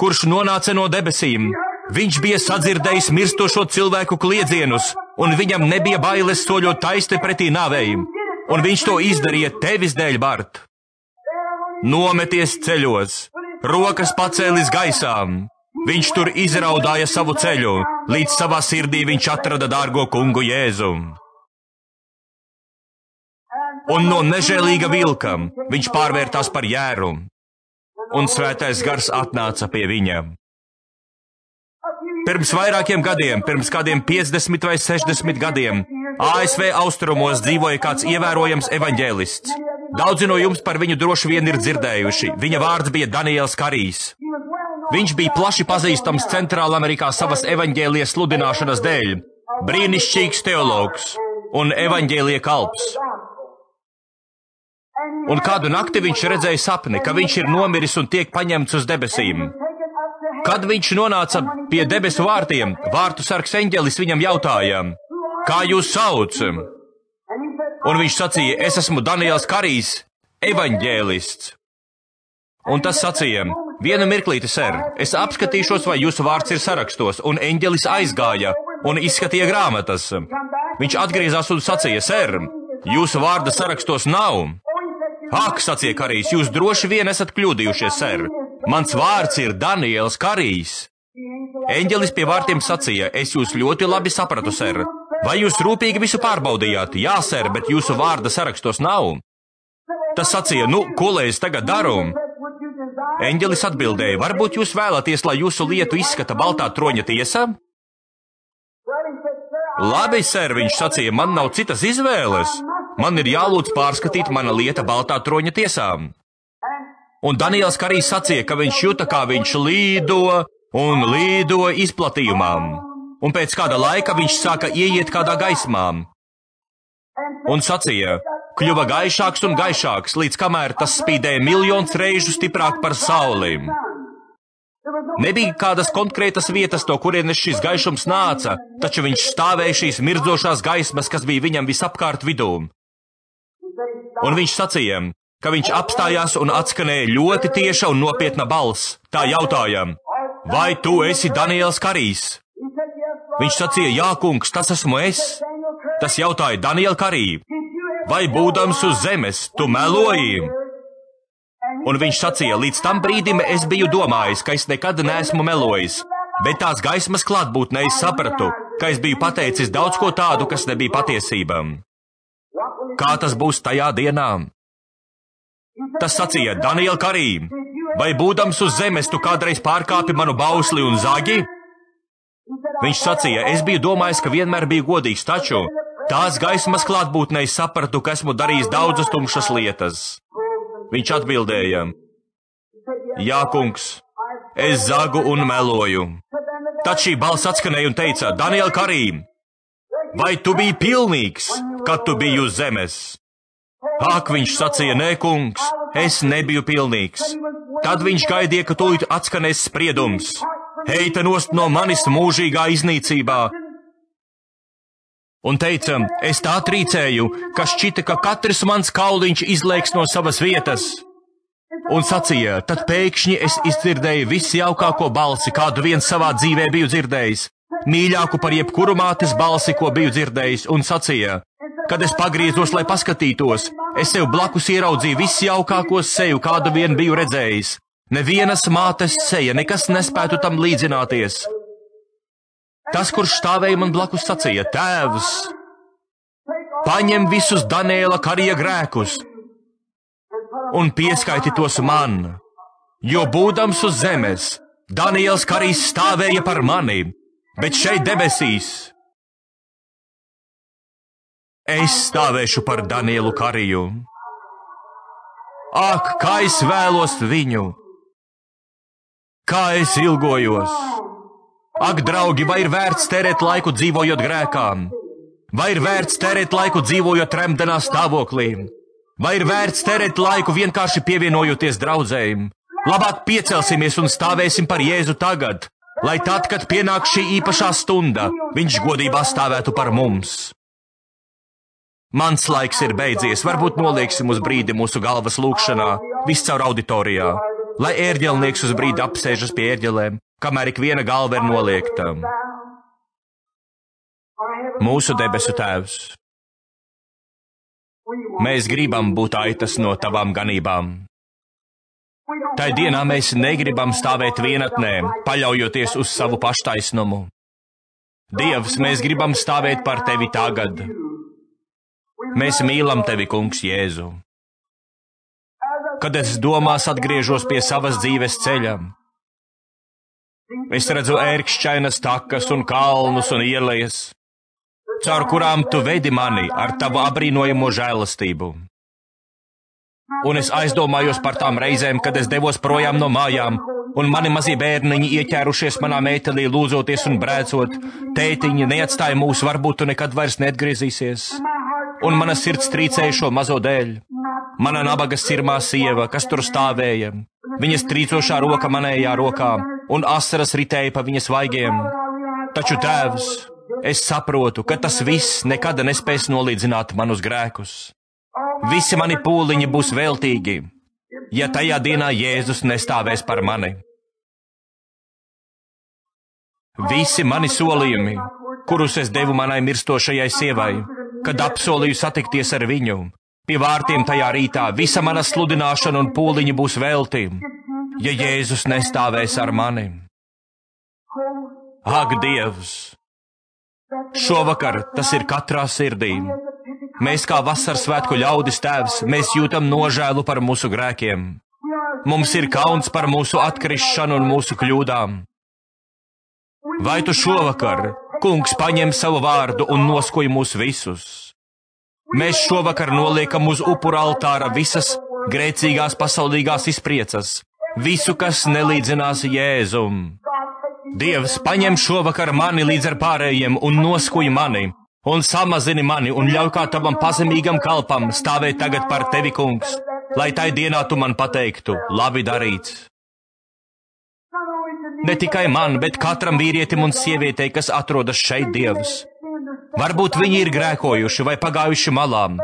A: kurš nonāca no debesīm. Viņš bija sadzirdējis mirstošo cilvēku kliedzienus, un viņam nebija bailes soļot taisni pretī nāvei. Un viņš to izdarīja tevis dēļ, Bart. Nometies ceļos, rokas pacēlis gaisām. Viņš tur izraudāja savu ceļu, līdz savā sirdī viņš atrada dārgo kungu Jēzu.
B: un no nežēlīga vilka viņš pārvērtās par jēru, un svētais gars atnāca pie viņa. Pirms vairākiem gadiem, pirms kādiem 50 vai 60 gadiem, ASV austrumos dzīvoja kāds ievērojams evaņģēlists. Daudzi no jums par viņu droši vien ir dzirdējuši. Viņa vārds bija Daniels Karijs. Viņš bija plaši pazīstams Centrāla Amerikā savas evaņģēlijas sludināšanas dēļ. Brīnišķīgs teologs un evaņģēlija kalps. Un kādu nakti viņš redzēja sapni, ka viņš ir nomiris un tiek paņemts uz debesīm. Kad viņš nonāca pie debesu vārtiem, vārtu sargs eņģelis viņam jautāja, kā jūs sauc? Un viņš sacīja, es esmu Daniels Karijs, evaņģēlists. Un tas sacīja, vienu mirklīti, ser, es apskatīšos, vai jūsu vārds ir sarakstos, un eņģelis aizgāja un izskatīja grāmatas. Viņš atgriezās un sacīja, ser, jūsu vārda sarakstos nav. Ak, sacīja Karijs, jūs droši vien esat kļūdījušies, ser. Mans vārds ir Daniels Karijs. Eņģelis pie vārtiem sacīja, es jūs ļoti labi sapratu, ser. Vai jūs rūpīgi visu pārbaudījāt? Jā, ser, bet jūsu vārda sarakstos nav. Tas sacīja, nu, ko lai es tagad daru? Eņģelis atbildēja, varbūt jūs vēlaties, lai jūsu lietu izskata baltā troņa tiesa? Labi, ser, viņš sacīja, man nav citas izvēles. Man ir jālūdz pārskatīt mana lieta baltā troņa tiesām. Un Daniels Karijs sacīja, ka viņš jūta, kā viņš līdo izplatījumā. Un pēc kāda laika viņš sāka ieiet kādā gaismā. Un sacīja, kļuva gaišāks un gaišāks, līdz kamēr tas spīdēja miljonus reižu stiprāk par sauli. Nebija kādas konkrētas vietas, no kurienes šis gaišums nāca, taču viņš stāvēja šīs mirdzošās gaismas, kas bija viņam visapkārt vidū. Un viņš sacīja, ka viņš apstājās un atskanēja ļoti tieša un nopietna balss. Tā jautāja, vai tu esi Daniels Karijs? Viņš sacīja, jā, kungs, tas esmu es. Tas jautāja, Daniel Karij, vai būdams uz zemes, tu meloji? Un viņš sacīja, līdz tam brīdim es biju domājis, ka es nekad neesmu melojis, bet tās gaismas klātbūtnē es sapratu, ka es biju pateicis daudz ko tādu, kas nebija patiesība. Kā tas būs tajā dienā? Tas sacīja, Daniel Karij, vai būdams uz zemes tu kādreiz pārkāpi manu bausli un zagi? Viņš sacīja, es biju domājis, ka vienmēr biju godīgs, taču tās gaismas klātbūtnē es sapratu, ka esmu darījis daudzas tumšas lietas. Viņš atbildēja, jā, kungs, es zagu un meloju. Tad šī balss atskanēja un teica, Daniel Karij, vai tu biji pilnīgs, kad tu biji uz zemes? Ak, viņš sacīja, nē, kungs, es nebiju pilnīgs. Tad viņš gaidīja, ka tūlīt atskanēs spriedums. Eita nost no manis mūžīgā iznīcībā. Un teica, es tā trīcēju, ka šķita, ka katrs mans kauliņš izlēks no savas vietas. Un sacīja, tad pēkšņi es izdzirdēju visjaukāko balsi, kādu vien savā dzīvē biju dzirdējis, mīļāku par jebkuru mātes balsi, ko biju dzirdējis, un sacīja, kad es pagriezos, lai paskatītos, es sev blakus ieraudzīju visjaukāko seju, kādu vien biju redzējis. Nevienas mātes seja, nekas nespētu tam līdzināties. Tas, kurš stāvēja man blakus, sacīja, tēvs, paņem visus Daniela Karija grēkus un pieskaiti tos man, jo būdams uz zemes, Daniels Karijs stāvēja par mani, bet šeit debesīs es stāvēšu par Danielu Kariju. Ak, kā es vēlos viņu! Kā es ilgojos! Ak, draugi, vai ir vērts tērēt laiku dzīvojot grēkām? Vai ir vērts tērēt laiku dzīvojot tremdenā stāvoklī? Vai ir vērts tērēt laiku vienkārši pievienojoties draudzēm? Labāk piecelsimies un stāvēsim par Jēzu tagad, lai tad, kad pienāk šī īpašā stunda, viņš godībā stāvētu par mums. Mans laiks ir beidzies, varbūt nolieksim uz brīdi mūsu galvas lūkšanā, viscaur auditorijā. Lai ērģelnieks uz brīdi apsēžas pie ērģelēm, kamēr ik viena galva ir noliekta. Mūsu debesu Tēvs, mēs gribam būt aitas no tavām ganībām. Tai dienā mēs negribam stāvēt vienatnē, paļaujoties uz savu paštaisnumu. Dievs, mēs gribam stāvēt par tevi tagad.
A: Mēs mīlam tevi, Kungs, Jēzu. Kad es domās atgriežos pie savas dzīves ceļa, es redzu ērkšķainas takas un kalnus un ielas, caur kurām tu vedi mani ar tavu abrīnojamo žēlastību. Un es aizdomājos par tām reizēm, kad es devos projām no mājām, un mani mazie bērniņi ieķērušies manā mētelī, lūdzoties un brēcot: tētiņi, neatstāj mūs, varbūt tu nekad vairs neatgriezīsies. Un mana sirds trīcēja šo mazo dēļ. Mana nabaga sirmā sieva, kas tur stāvēja, viņas trīcošā roka manējā rokā, un asaras ritēja pa viņas vaigiem. Taču, Tēvs, es saprotu, ka tas viss nekad nespēs nolīdzināt manus grēkus. Visi mani pūliņi būs veltīgi, ja tajā dienā Jēzus nestāvēs par mani. Visi mani solījumi, kurus es devu manai mirstošajai sievai, kad apsolīju satikties ar viņu, pie vārtiem tajā rītā, visa mana sludināšana un pūliņi būs velti, ja Jēzus nestāvēs ar mani. Ak, Dievs! Šovakar tas ir katrā sirdī. Mēs kā vasaras svētku ļaudis, Tēvs, mēs jūtam nožēlu par mūsu grēkiem. Mums ir kauns par mūsu atkrišanu un mūsu kļūdām. Vai tu šovakar, Kungs, paņem savu vārdu un noskuj mūs visus? Mēs šovakar noliekam uz upura altāra visas grēcīgās pasaulīgās izpriecas, visu, kas nelīdzinās Jēzum. Dievs, paņem šovakar mani līdz ar pārējiem un noskuj mani, un samazini mani, un ļauj kā tavam pazemīgam kalpam stāvēt tagad par tevi, Kungs, lai tai dienā tu man pateiktu: labi darīts. Ne tikai man, bet katram vīrietim un sievietei, kas atrodas šeit, Dievs. Varbūt viņi ir grēkojuši vai pagājuši malām,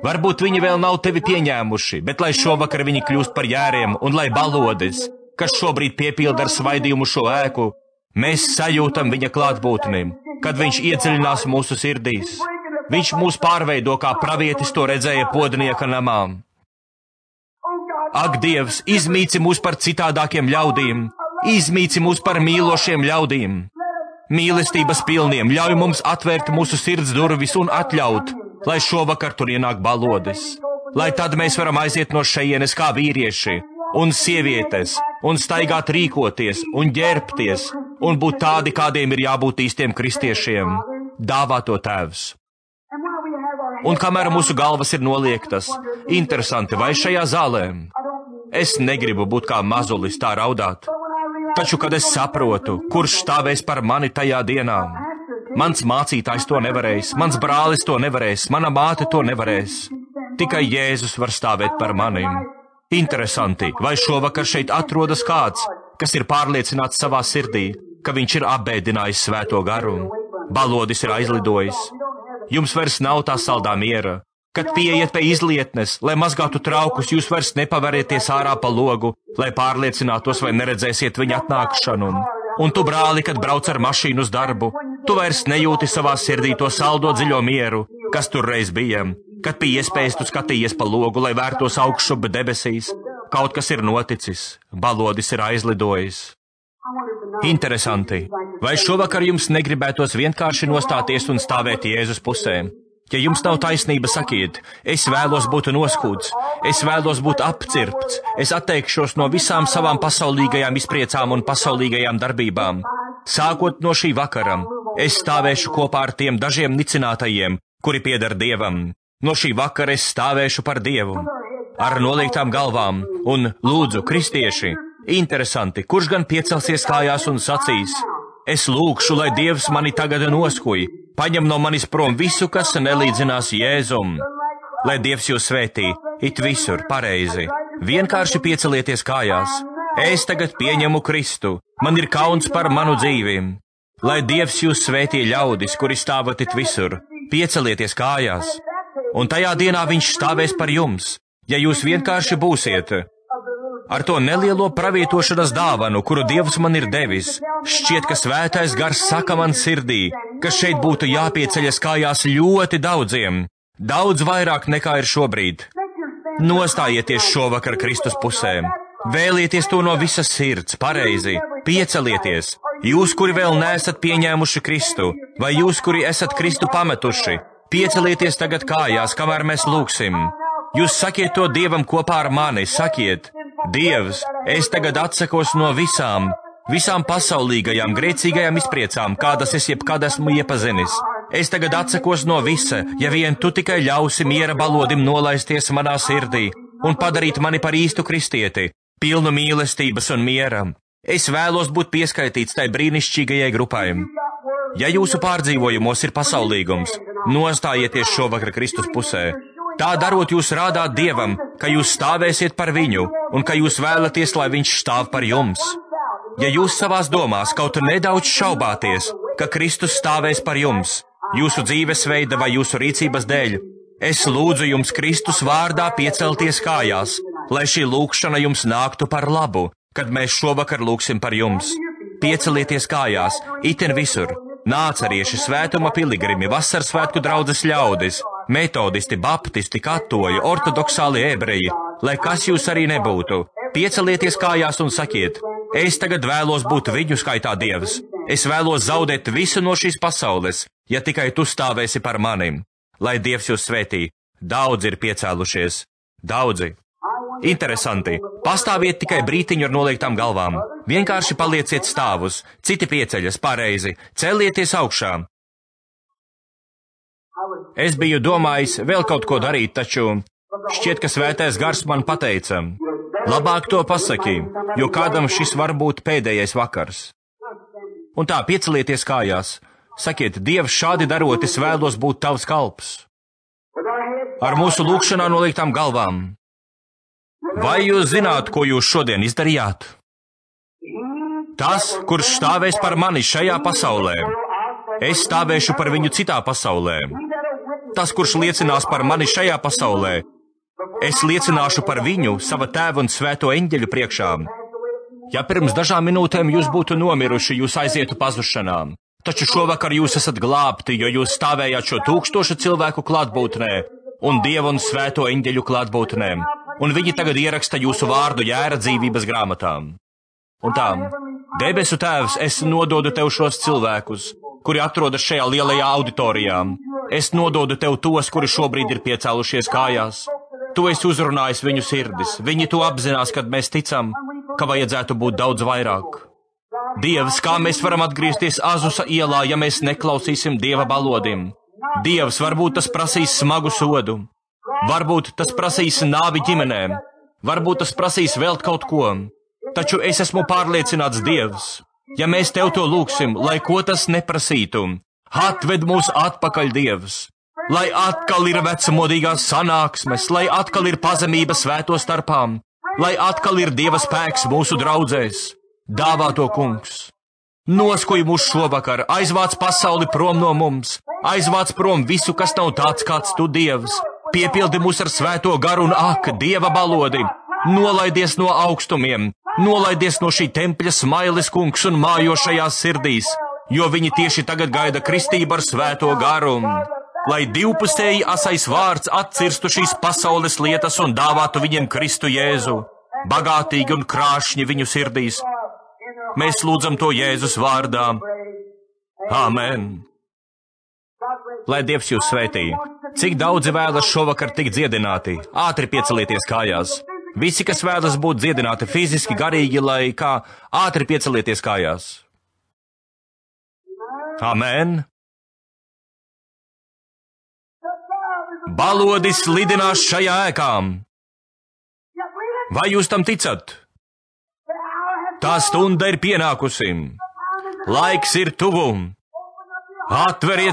A: varbūt viņi vēl nav tevi pieņēmuši, bet lai šovakar viņi kļūst par jēriem un lai balodis, kas šobrīd piepilda ar svaidījumu šo ēku, mēs sajūtam viņa klātbūtni, kad viņš iedziļinās mūsu sirdīs. Viņš mūs pārveido, kā pravietis to redzēja podnieka namā. Ak, Dievs, izmīci mūs par citādākiem ļaudīm, izmīci mūs par mīlošiem ļaudīm. Mīlestības pilniem, ļauj mums atvērt mūsu sirds durvis un atļaut, lai šovakar tur ienāk balodis. Lai tad mēs varam aiziet no šejienes kā vīrieši un sievietes, un staigāt rīkoties, un ģērbties, un būt tādi, kādiem ir jābūt īstiem kristiešiem. Dāvā to, Tēvs. Un kamēr mūsu galvas ir noliektas, interesanti, vai šajā zālē? Es negribu būt kā mazulis tā raudāt. Taču, kad es saprotu, kurš stāvēs par mani tajā dienā, mans mācītājs to nevarēs, mans brālis to nevarēs, mana māte to nevarēs. Tikai Jēzus var stāvēt par mani. Interesanti, vai šovakar šeit atrodas kāds, kas ir pārliecināts savā sirdī, ka viņš ir apbēdinājis svēto garu. Balodis ir aizlidojis. Jums vairs nav tā saldā miera. Kad pieiet pie izlietnes, lai mazgātu traukus, jūs vairs nepavarieties ārā pa logu, lai pārliecinātos, vai neredzēsiet viņa atnākšanu. Un tu, brāli, kad brauc ar mašīnu uz darbu, tu vairs nejūti savā sirdī to saldo dziļo mieru, kas tur reiz bija. Kad pie iespējas tu skatījies pa logu, lai vērtos augšup debesīs, kaut kas ir noticis, balodis ir aizlidojis. Interesanti, vai šovakar jums negribētos vienkārši nostāties un stāvēt Jēzus pusē? Ja jums nav taisnība, sakiet: es vēlos būt noskūts, es vēlos būt apcirpts, es atteikšos no visām savām pasaulīgajām izpriecām un pasaulīgajām darbībām. Sākot no šī vakara, es stāvēšu kopā ar tiem dažiem nicinātajiem, kuri pieder Dievam. No šī vakara es stāvēšu par Dievu, ar noliektām galvām, un lūdzu, kristieši, interesanti, kurš gan piecelsies kājās un sacīs: es lūgšu, lai Dievs mani tagad noskuj, paņem no manis prom visu, kas nelīdzinās Jēzum. Lai Dievs jūs svētī, it visur, pareizi, vienkārši piecelieties kājās. Es tagad pieņemu Kristu, man ir kauns par manu dzīvi. Lai Dievs jūs svētī, ļaudis, kuri stāvat it visur, piecelieties kājās. Un tajā dienā viņš stāvēs par jums, ja jūs vienkārši būsiet. Ar to nelielo pravietošanas dāvanu, kuru Dievs man ir devis, šķiet, ka svētais gars saka man sirdī, ka šeit būtu jāpieceļas kājās ļoti daudziem, daudz vairāk nekā ir šobrīd. Nostājieties šovakar Kristus pusē, vēlieties to no visas sirds, pareizi, piecelieties. Jūs, kuri vēl neesat pieņēmuši Kristu, vai jūs, kuri esat Kristu pametuši, Piecelieties tagad kājās, kamēr mēs lūgsim. Jūs sakiet to Dievam kopā ar mani, sakiet, Dievs, es tagad atsakos no visām pasaulīgajām, grēcīgajām izpriecām, kādas es jebkad esmu iepazinis. Es tagad atsakos no visa, ja vien tu tikai ļausi miera balodim nolaisties manā sirdī un padarīt mani par īstu kristieti, pilnu mīlestības un miera. Es vēlos būt pieskaitīts tai brīnišķīgajai grupai. Ja jūsu pārdzīvojumos ir pasaulīgums, nostājieties šovakar Kristus pusē. Tā darot, jūs rādāt Dievam, ka jūs stāvēsiet par viņu un ka jūs vēlaties, lai viņš stāv par jums. Ja jūs savās domās kaut nedaudz šaubāties, ka Kristus stāvēs par jums, jūsu dzīvesveida vai jūsu rīcības dēļ, es lūdzu jums Kristus vārdā piecelties kājās, lai šī lūgšana jums nāktu par labu, kad mēs šovakar lūgsim par jums. Piecelieties kājās, itin visur. Nācerieši, svētuma piligrimi, vasaras svētku draudzes ļaudis, metodisti, baptisti, katoļi, ortodoksāli ebreji, lai kas jūs arī nebūtu. Piecelieties kājās un sakiet, es tagad vēlos būt viņu skaitā Dievs. Es vēlos zaudēt visu no šīs pasaules, ja tikai tu stāvēsi par manim. Lai Dievs jūs svētī. Daudzi ir piecēlušies. Daudzi. Interesanti. Pastāviet tikai brītiņu ar noliektām galvām. Vienkārši palieciet stāvus. Citi pieceļas pareizi. Celieties augšā. Es biju domājis vēl kaut ko darīt, taču šķiet, ka svētais gars man pateica. Labāk to pasaki, jo kādam šis var būt pēdējais vakars. Un tā, piecelieties kājās. Sakiet, Dievs, šādi darot, es vēlos būt tavs kalps. Ar mūsu lūgšanā noliektām galvām. Vai jūs zināt, ko jūs šodien izdarījāt? Tas, kurš stāvēs par mani šajā pasaulē, es stāvēšu par viņu citā pasaulē. Tas, kurš liecinās par mani šajā pasaulē, es liecināšu par viņu, sava tēva un svēto eņģeļu priekšā. Ja pirms dažām minūtēm jūs būtu nomiruši, jūs aizietu pazušanā. Taču šovakar jūs esat glābti, jo jūs stāvējāt šo 1000 cilvēku klātbūtnē un Dieva un svēto eņģeļu klātbūtnē. Un viņi tagad ieraksta jūsu vārdu jēra dzīvības grāmatām. Un tā, debesu Tēvs, es nododu tev šos cilvēkus, kuri atrodas šajā lielajā auditorijā. Es nododu tev tos, kuri šobrīd ir piecēlušies kājās. Tu esi uzrunājis viņu sirdis. Viņi to apzinās, kad mēs ticam, ka vajadzētu būt daudz vairāk. Dievs, kā mēs varam atgriezties Azusa ielā, ja mēs neklausīsim Dieva balodim? Dievs, varbūt tas prasīs smagu sodu. Varbūt tas prasīs nāvi ģimenēm, varbūt tas prasīs vēl kaut ko, taču es esmu pārliecināts, Dievs, ja mēs tev to lūgsim, lai ko tas neprasītu, atved mūs atpakaļ, Dievs, lai atkal ir vecmodīgās sanāksmes, lai atkal ir pazemība svēto starpām, lai atkal ir Dieva spēks mūsu draudzēs. Dāvā to, Kungs! Noskuj mūs šovakar, aizvāc pasauli prom no mums, aizvāc prom visu, kas nav tāds, kāds tu, Dievs. Piepildi mūs ar svēto garu un Dieva balodi, nolaidies no augstumiem, nolaidies no šī tempļa smailes, Kungs, un mājo šajās sirdīs, jo viņi tieši tagad gaida kristību ar svēto garu. Lai divpusēji asais vārds atcirstu šīs pasaules lietas un dāvātu viņiem Kristu Jēzu, bagātīgi un krāšņi viņu sirdīs. Mēs lūdzam to Jēzus vārdā. Āmen! Lai Dievs jūs svētī! Cik daudzi vēlas šovakar tikt dziedināti? Ātri piecelieties kājās. Visi, kas vēlas būt dziedināti fiziski, garīgi, lai kā ātri piecelieties kājās. Amen! Balodis lidinās šajā ēkām. Vai jūs tam ticat? Tā stunda ir pienākusi. Laiks ir tuvu. Atveriet